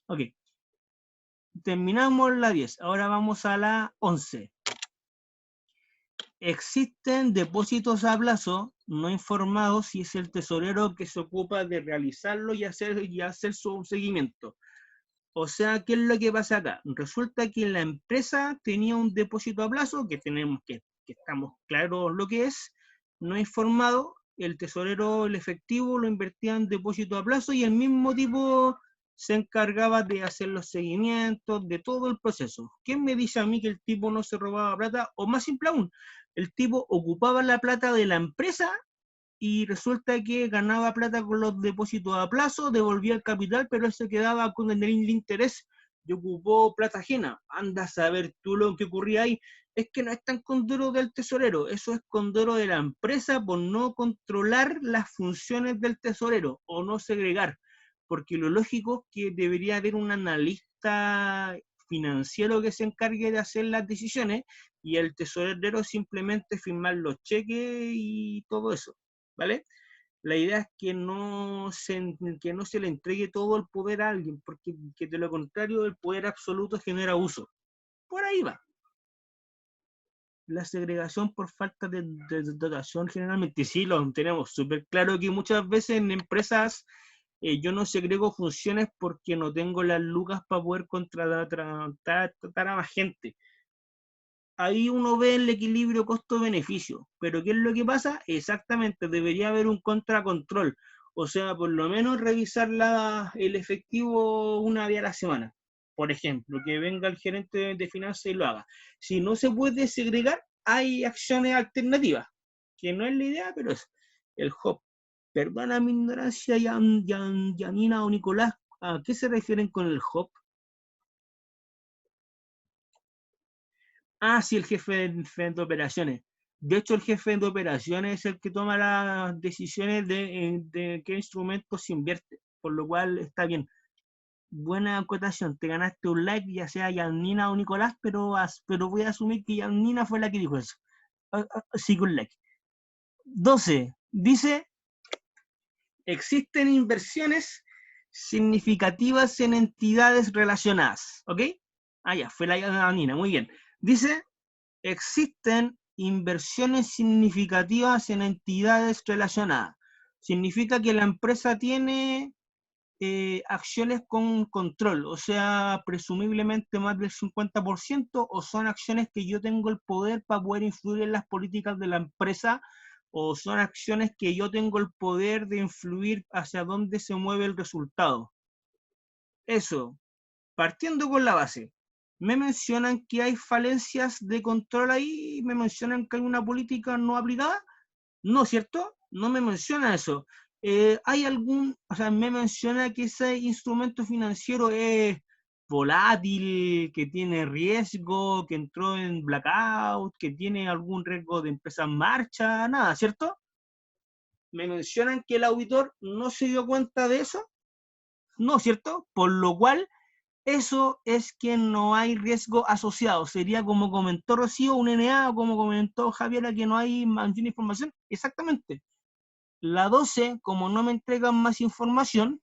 Ok, terminamos la 10. Ahora vamos a la 11. Existen depósitos a plazo no informados si es el tesorero que se ocupa de realizarlo y hacer su seguimiento. O sea, ¿qué es lo que pasa acá? Resulta que la empresa tenía un depósito a plazo, que estamos claros lo que es, no informado, el tesorero, el efectivo, lo invertía en depósito a plazo y el mismo tipo se encargaba de hacer los seguimientos, de todo el proceso. ¿Quién me dice a mí que el tipo no se robaba plata? O más simple aún, el tipo ocupaba la plata de la empresa y resulta que ganaba plata con los depósitos a plazo, devolvía el capital, pero él se quedaba con el interés y ocupó plata ajena. Anda a saber tú lo que ocurría ahí. Es que no es tan condoro del tesorero, eso es condoro de la empresa por no controlar las funciones del tesorero o no segregar, porque lo lógico es que debería haber un analista financiero que se encargue de hacer las decisiones y el tesorero simplemente firmar los cheques y todo eso. ¿Vale? La idea es que no se le entregue todo el poder a alguien, porque que de lo contrario el poder absoluto genera uso. Por ahí va. La segregación por falta de dotación generalmente sí lo tenemos súper claro que muchas veces en empresas yo no segrego funciones porque no tengo las lucas para poder contratar a más gente. Ahí uno ve el equilibrio costo-beneficio. Pero ¿qué es lo que pasa? Exactamente, debería haber un contracontrol. O sea, por lo menos revisar el efectivo una vez a la semana. Por ejemplo, que venga el gerente de finanzas y lo haga. Si no se puede segregar, hay acciones alternativas, que no es la idea, pero es el HOP. Perdona mi ignorancia, Janina o Nicolás, ¿a qué se refieren con el HOP? Ah, sí, el jefe de operaciones. De hecho, el jefe de operaciones es el que toma las decisiones de qué instrumentos se invierte, por lo cual está bien. Buena acotación, te ganaste un like, ya sea Yanina o Nicolás, pero voy a asumir que Yanina fue la que dijo eso. Sí, con like. 12. Dice, existen inversiones significativas en entidades relacionadas. ¿Ok? Ah, ya, fue la Yanina, muy bien. Dice, existen inversiones significativas en entidades relacionadas. Significa que la empresa tiene acciones con control, o sea, presumiblemente más del 50%, o son acciones que yo tengo el poder para poder influir en las políticas de la empresa, o son acciones que yo tengo el poder de influir hacia dónde se mueve el resultado. Eso, partiendo con la base, me mencionan que hay falencias de control ahí, me mencionan que hay una política no aplicada, no, ¿cierto? No me menciona eso. ¿Hay algún, o sea, me menciona que ese instrumento financiero es volátil, que tiene riesgo, que entró en blackout, que tiene algún riesgo de empresa en marcha, nada, ¿cierto? Me mencionan que el auditor no se dio cuenta de eso, no, ¿cierto? Por lo cual eso es que no hay riesgo asociado. Sería como comentó Rocío, un NA, o como comentó Javiera, que no hay mayor información. Exactamente. La 12, como no me entregan más información,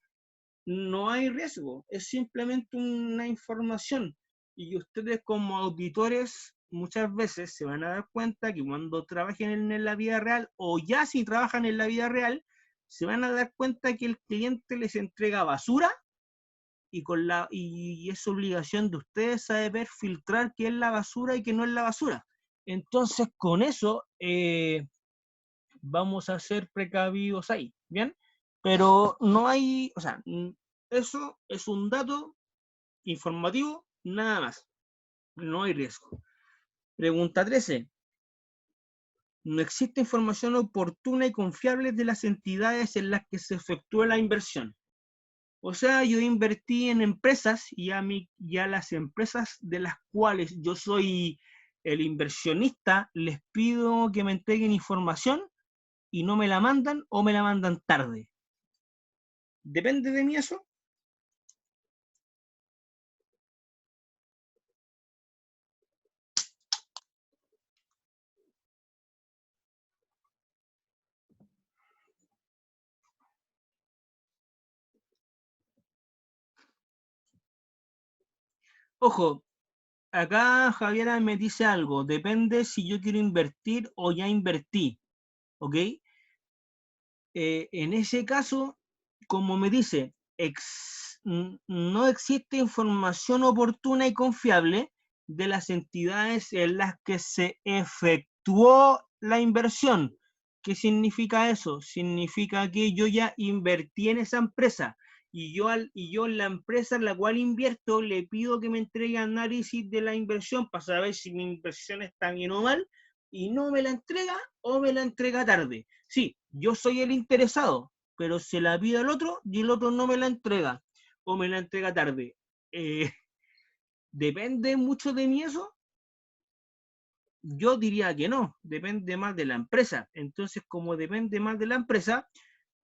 no hay riesgo. Es simplemente una información. Y ustedes como auditores muchas veces se van a dar cuenta que cuando trabajen en la vida real, o ya si trabajan en la vida real, se van a dar cuenta que el cliente les entrega basura y es obligación de ustedes saber filtrar qué es la basura y qué no es la basura. Entonces, con eso vamos a ser precavidos ahí, ¿bien? Pero no hay, o sea, eso es un dato informativo, nada más. No hay riesgo. Pregunta 13. No existe información oportuna y confiable de las entidades en las que se efectúa la inversión. O sea, yo invertí en empresas y a las empresas de las cuales yo soy el inversionista les pido que me entreguen información y no me la mandan o me la mandan tarde. ¿Depende de mí eso? Ojo, acá Javiera me dice algo, depende si yo quiero invertir o ya invertí, ¿ok? En ese caso, como me dice, no existe información oportuna y confiable de las entidades en las que se efectuó la inversión. ¿Qué significa eso? Significa que yo ya invertí en esa empresa y yo en la empresa en la cual invierto le pido que me entregue análisis de la inversión para saber si mi inversión está bien o mal y no me la entrega o me la entrega tarde. Sí, yo soy el interesado, pero se la pido al otro y el otro no me la entrega o me la entrega tarde. Eh, ¿Depende mucho de mí eso? Yo diría que no, depende más de la empresa. Entonces, como depende más de la empresa,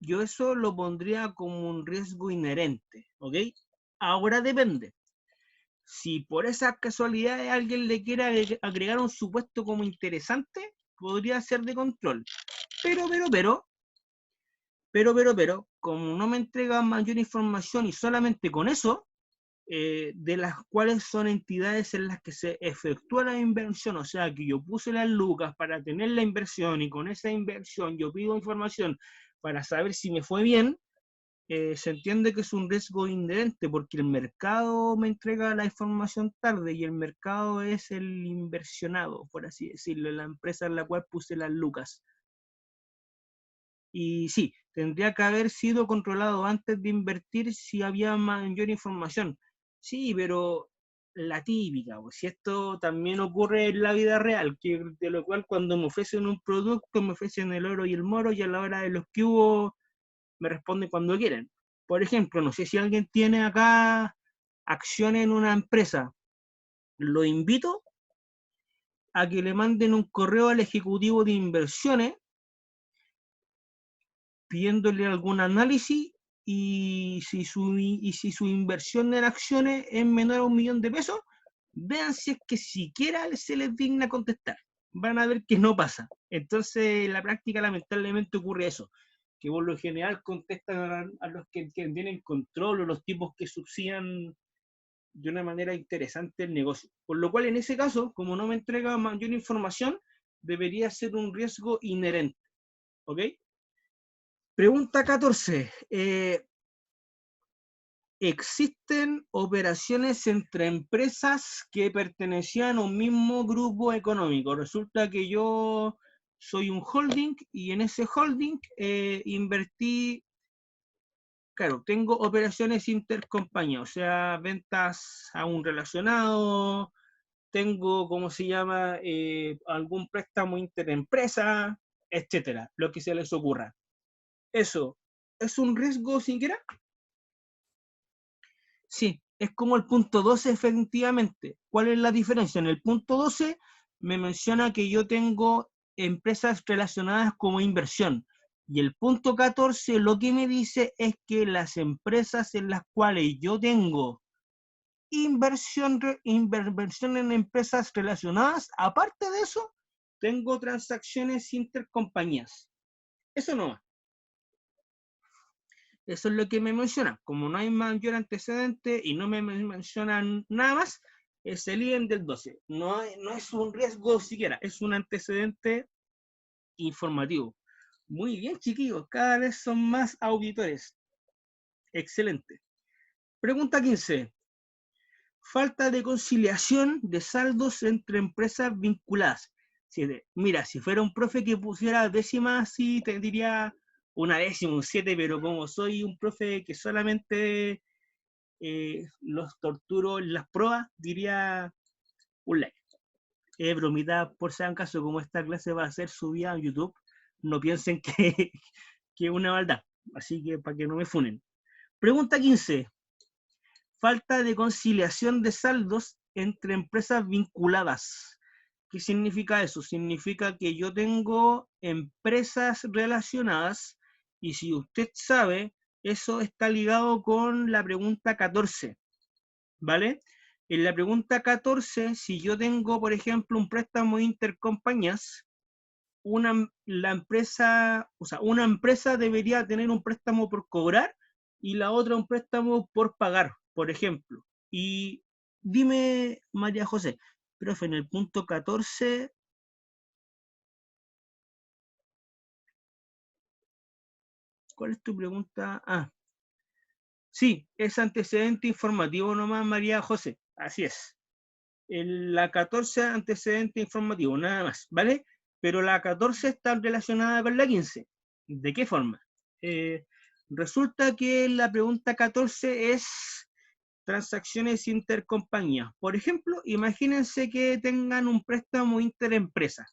yo eso lo pondría como un riesgo inherente, ¿ok? Ahora depende. Si por esas casualidades alguien le quiera agregar un supuesto como interesante, podría ser de control. Pero, como no me entregan mayor información y solamente con eso, de las cuales son entidades en las que se efectúa la inversión, o sea que yo puse las lucas para tener la inversión y con esa inversión yo pido información para saber si me fue bien, se entiende que es un riesgo inherente porque el mercado me entrega la información tarde y el mercado es el inversionado, por así decirlo, la empresa en la cual puse las lucas. Y sí, tendría que haber sido controlado antes de invertir si había mayor información. Sí, pero la típica, pues si esto también ocurre en la vida real, que de lo cual cuando me ofrecen un producto, me ofrecen el oro y el moro, y a la hora de los que hubo, me responden cuando quieren. Por ejemplo, no sé si alguien tiene acá acciones en una empresa, lo invito a que le manden un correo al ejecutivo de inversiones pidiéndole algún análisis y si su inversión en acciones es menor a $1.000.000, vean si es que siquiera se les digna contestar. Van a ver que no pasa. Entonces, en la práctica, lamentablemente, ocurre eso, que por lo general contestan a los que tienen control o los tipos que subsidian de una manera interesante el negocio. Por lo cual, en ese caso, como no me entrega mayor información, debería ser un riesgo inherente. ¿Ok? Pregunta 14. ¿Existen operaciones entre empresas que pertenecían a un mismo grupo económico? Resulta que yo soy un holding y en ese holding invertí, claro, tengo operaciones intercompañía, o sea, ventas a un relacionado, tengo, ¿cómo se llama?, algún préstamo interempresa, etcétera, lo que se les ocurra. ¿Eso es un riesgo siquiera? Sí, es como el punto 12 efectivamente. ¿Cuál es la diferencia? En el punto 12 me menciona que yo tengo empresas relacionadas como inversión. Y el punto 14 lo que me dice es que las empresas en las cuales yo tengo inversión en empresas relacionadas. Aparte de eso, tengo transacciones intercompañías. Eso no va. Eso es lo que me menciona. Como no hay mayor antecedente y no me mencionan nada más, es el IEM del 12. No es un riesgo siquiera, es un antecedente informativo. Muy bien, chiquillos, cada vez son más auditores. Excelente. Pregunta 15. Falta de conciliación de saldos entre empresas vinculadas. Mira, si fuera un profe que pusiera décimas, sí te diría una décima, un 7, pero como soy un profe que solamente los torturo en las pruebas, diría un like. Bromita, por si acaso, como esta clase va a ser subida a YouTube, no piensen que es una maldad. Así que para que no me funen. Pregunta 15. Falta de conciliación de saldos entre empresas vinculadas. ¿Qué significa eso? Significa que yo tengo empresas relacionadas y si usted sabe, eso está ligado con la pregunta 14, ¿vale? En la pregunta 14, si yo tengo, por ejemplo, un préstamo de intercompañías, una empresa debería tener un préstamo por cobrar y la otra un préstamo por pagar, por ejemplo. Y dime, María José, profe, en el punto 14, ¿cuál es tu pregunta? Ah, sí, es antecedente informativo nomás, María José, así es. La 14 antecedente informativo, nada más, ¿vale? Pero la 14 está relacionada con la 15. ¿De qué forma? Resulta que la pregunta 14 es transacciones intercompañías. Por ejemplo, imagínense que tengan un préstamo interempresa.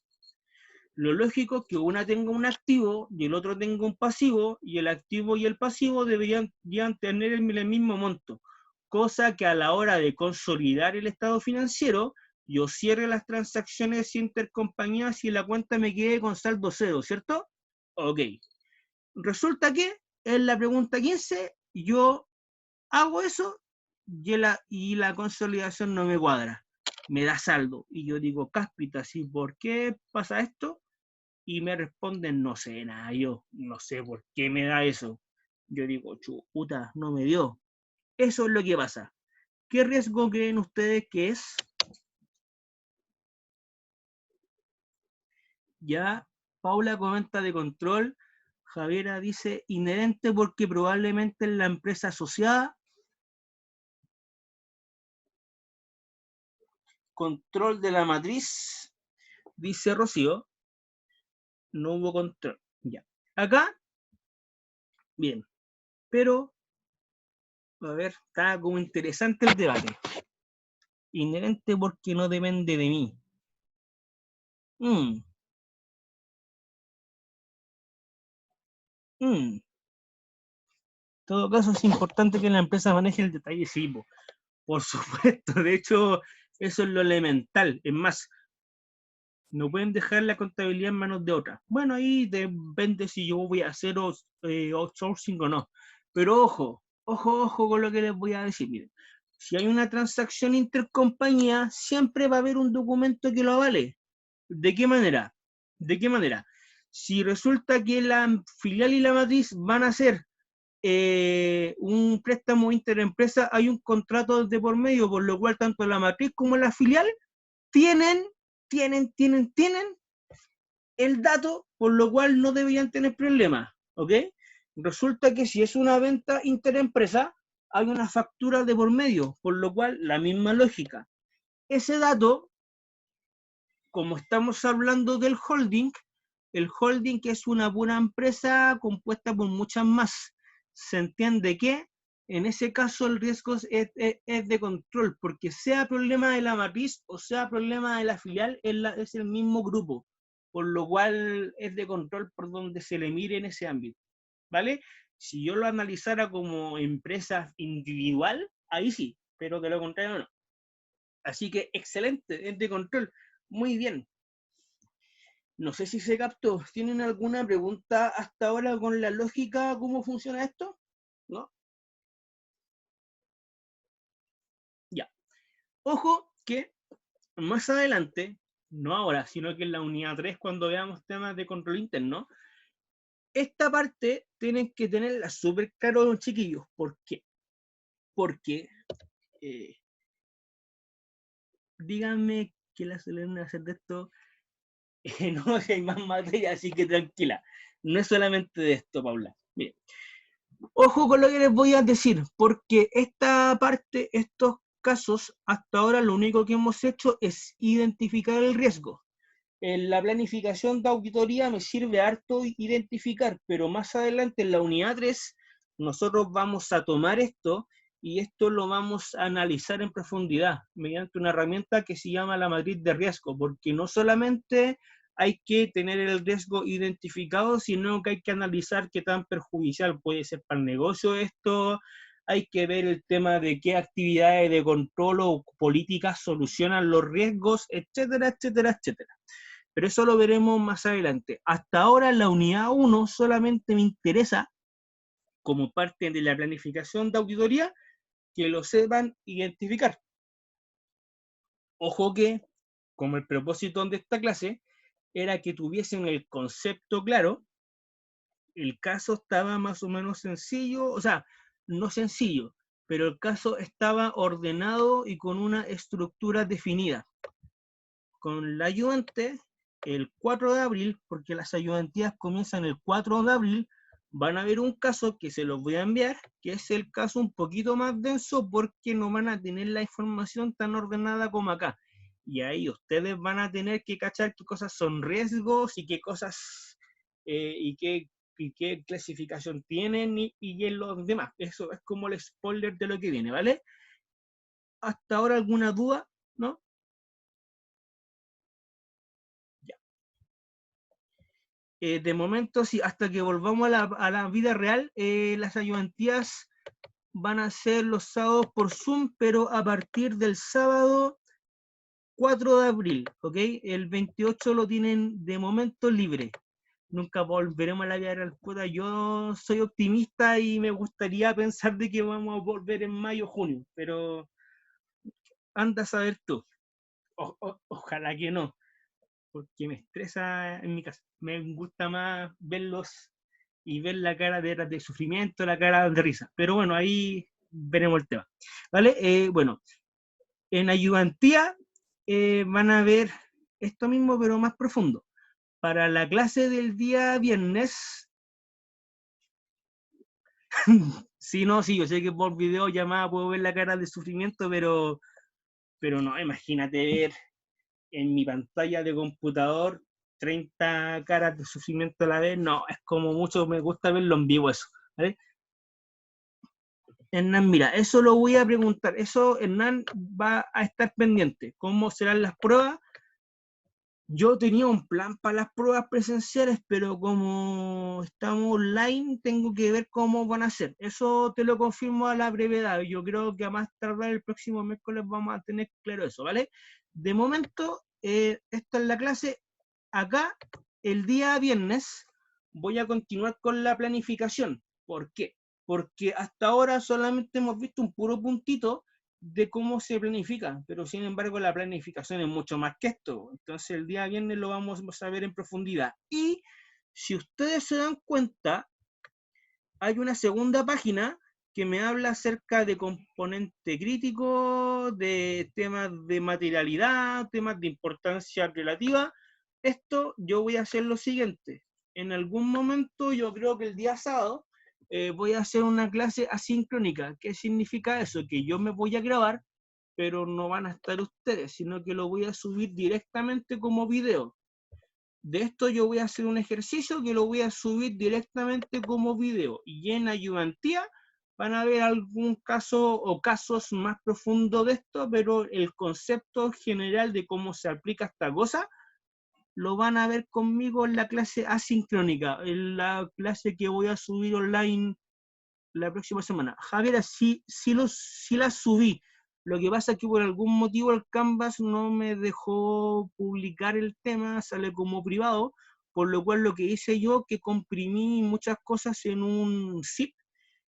Lo lógico es que una tenga un activo y el otro tenga un pasivo, y el activo y el pasivo deberían tener el mismo monto, cosa que a la hora de consolidar el estado financiero, yo cierre las transacciones intercompañías y la cuenta me quede con saldo cero, ¿cierto? Ok. Resulta que en la pregunta 15 yo hago eso y la consolidación no me cuadra, me da saldo. Y yo digo, cáspita, ¿sí? ¿Por qué pasa esto? Y me responden, no sé nada, yo no sé por qué me da eso. Yo digo, chuta, no me dio. Eso es lo que pasa. ¿Qué riesgo creen ustedes que es? Ya, Paula comenta de control, Javiera dice inherente porque probablemente en la empresa asociada, control de la matriz, dice Rocío, no hubo control. Ya. Acá, bien, pero, a ver, está como interesante el debate. Inherente porque no depende de mí. En todo caso, es importante que la empresa maneje el detalle, sí, por supuesto. De hecho, eso es lo elemental. Es más, no pueden dejar la contabilidad en manos de otra. Bueno, ahí depende si yo voy a hacer outsourcing o no. Pero ojo con lo que les voy a decir. Miren, si hay una transacción intercompañía, siempre va a haber un documento que lo avale. ¿De qué manera? ¿De qué manera? Si resulta que la filial y la matriz van a ser un préstamo interempresa, hay un contrato de por medio, por lo cual tanto la matriz como la filial tienen el dato, por lo cual no deberían tener problemas, ¿ok? Resulta que si es una venta interempresa, hay una factura de por medio, por lo cual la misma lógica. Ese dato, como estamos hablando del holding, el holding es una pura empresa compuesta por muchas más. Se entiende que en ese caso el riesgo es de control, porque sea problema de la matriz o sea problema de la filial, es el mismo grupo, por lo cual es de control por donde se le mire en ese ámbito, ¿vale? Si yo lo analizara como empresa individual, ahí sí, pero de lo contrario no. Así que excelente, es de control. Muy bien. No sé si se captó. ¿Tienen alguna pregunta hasta ahora con la lógica? ¿Cómo funciona esto? ¿No? Ya. Ojo que más adelante, no ahora, sino que en la unidad 3, cuando veamos temas de control interno, esta parte tienen que tenerla súper claro, chiquillos. ¿Por qué? Porque, díganme que la Selena hacer de esto, no hay más materia, así que tranquila. No es solamente de esto, Paula. Miren, ojo con lo que les voy a decir, porque esta parte, estos casos, hasta ahora lo único que hemos hecho es identificar el riesgo. En la planificación de auditoría me sirve harto identificar, pero más adelante en la unidad 3 nosotros vamos a tomar esto y esto lo vamos a analizar en profundidad mediante una herramienta que se llama la matriz de riesgo, porque no solamente hay que tener el riesgo identificado, sino que hay que analizar qué tan perjudicial puede ser para el negocio esto, hay que ver el tema de qué actividades de control o políticas solucionan los riesgos, etcétera, etcétera, etcétera. Pero eso lo veremos más adelante. Hasta ahora en la unidad 1 solamente me interesa, como parte de la planificación de auditoría, que lo sepan identificar. Ojo que, como el propósito de esta clase, era que tuviesen el concepto claro, el caso estaba más o menos sencillo, o sea, no sencillo, pero el caso estaba ordenado y con una estructura definida. Con la ayudante, el 4 de abril, porque las ayudantías comienzan el 4 de abril, van a ver un caso que se los voy a enviar, que es el caso un poquito más denso porque no van a tener la información tan ordenada como acá. Y ahí ustedes van a tener que cachar qué cosas son riesgos y qué cosas y qué clasificación tienen y en los demás. Eso es como el spoiler de lo que viene, ¿vale? ¿Hasta ahora alguna duda? ¿No? De momento, sí, hasta que volvamos a la vida real, las ayudantías van a ser los sábados por Zoom, pero a partir del sábado 4 de abril, ¿ok? El 28 lo tienen de momento libre. Nunca volveremos a la vida real. Puta, yo soy optimista y me gustaría pensar de que vamos a volver en mayo, junio, pero anda a saber tú. Ojalá que no, porque me estresa en mi casa. Me gusta más verlos y ver la cara de sufrimiento, la cara de risa. Pero bueno, ahí veremos el tema. ¿Vale? Bueno, en ayudantía van a ver esto mismo, pero más profundo. Para la clase del día viernes, sí, no, sí, yo sé que por videollamada puedo ver la cara de sufrimiento, pero no, imagínate ver en mi pantalla de computador 30 caras de sufrimiento a la vez, no, es como mucho, me gusta verlo en vivo eso, ¿vale? Hernán, mira, eso lo voy a preguntar, eso Hernán va a estar pendiente, ¿cómo serán las pruebas? Yo tenía un plan para las pruebas presenciales, pero como estamos online, tengo que ver cómo van a ser. Eso te lo confirmo a la brevedad. Yo creo que a más tardar el próximo miércoles vamos a tener claro eso, ¿vale? De momento, esta es la clase. Acá, el día viernes, voy a continuar con la planificación. ¿Por qué? Porque hasta ahora solamente hemos visto un puro puntito de cómo se planifica, pero sin embargo la planificación es mucho más que esto. Entonces el día viernes lo vamos a ver en profundidad. Y si ustedes se dan cuenta, hay una segunda página que me habla acerca de componente crítico, de temas de materialidad, temas de importancia relativa. Esto yo voy a hacer lo siguiente. En algún momento, yo creo que el día sábado, voy a hacer una clase asincrónica. ¿Qué significa eso? Que yo me voy a grabar, pero no van a estar ustedes, sino que lo voy a subir directamente como video. De esto yo voy a hacer un ejercicio que lo voy a subir directamente como video. Y en ayudantía van a ver algún caso o casos más profundos de esto, pero el concepto general de cómo se aplica esta cosa lo van a ver conmigo en la clase asincrónica, en la clase que voy a subir online la próxima semana. Javier, sí la subí. Lo que pasa es que por algún motivo el Canvas no me dejó publicar el tema, sale como privado, por lo cual lo que hice yo que comprimí muchas cosas en un zip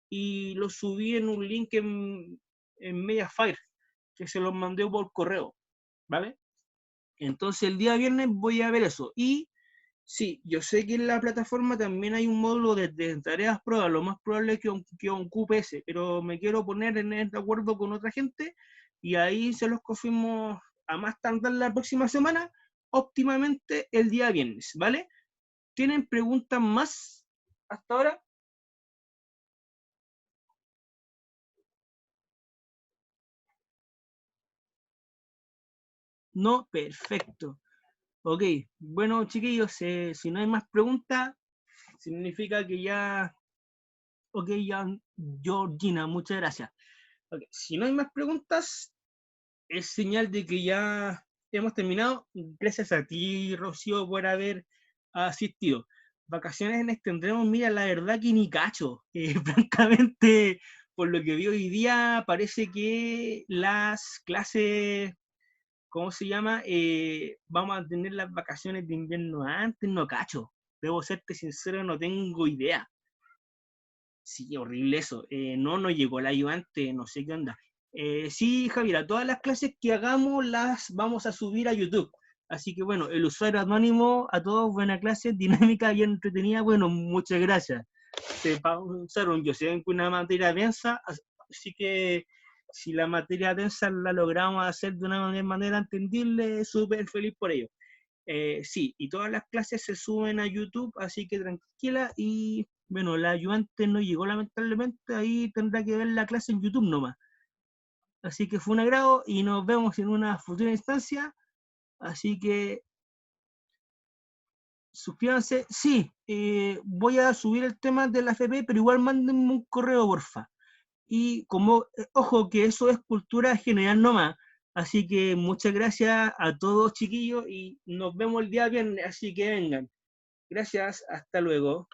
y lo subí en un link en Mediafire. que se los mandé por correo, ¿vale? Entonces el día viernes voy a ver eso. Y sí, yo sé que en la plataforma también hay un módulo de tareas pruebas, lo más probable es que ocupe ese, pero me quiero poner en de acuerdo con otra gente y ahí se los confirmo a más tardar la próxima semana, óptimamente el día viernes, ¿vale? ¿Tienen preguntas más hasta ahora? No, perfecto. Ok, bueno chiquillos, si no hay más preguntas, significa que ya, ok, ya, Georgina, muchas gracias. Ok, si no hay más preguntas, es señal de que ya hemos terminado. Gracias a ti, Rocío, por haber asistido. Vacaciones les tendremos, mira, la verdad que ni cacho. Francamente, por lo que vi hoy día, parece que las clases, ¿cómo se llama? Vamos a tener las vacaciones de invierno antes, no cacho. Debo serte sincero, no tengo idea. Sí, horrible eso. No llegó el ayudante, no sé qué onda. Sí, Javier, todas las clases que hagamos las vamos a subir a YouTube. Así que bueno, el usuario anónimo, a todos, buena clase, dinámica y entretenida. Bueno, muchas gracias. Se pausaron, yo sé que una materia densa, así que si la materia densa la logramos hacer de una manera entendible, súper feliz por ello. Sí, y todas las clases se suben a YouTube, así que tranquila. Y bueno, la ayudante no llegó lamentablemente, ahí tendrá que ver la clase en YouTube nomás. Así que fue un agrado y nos vemos en una futura instancia. Así que suscríbanse. Sí, voy a subir el tema de la FP, pero igual mándenme un correo, porfa. Y como, ojo, que eso es cultura general nomás. Así que muchas gracias a todos, chiquillos, y nos vemos el día viernes, así que vengan. Gracias, hasta luego.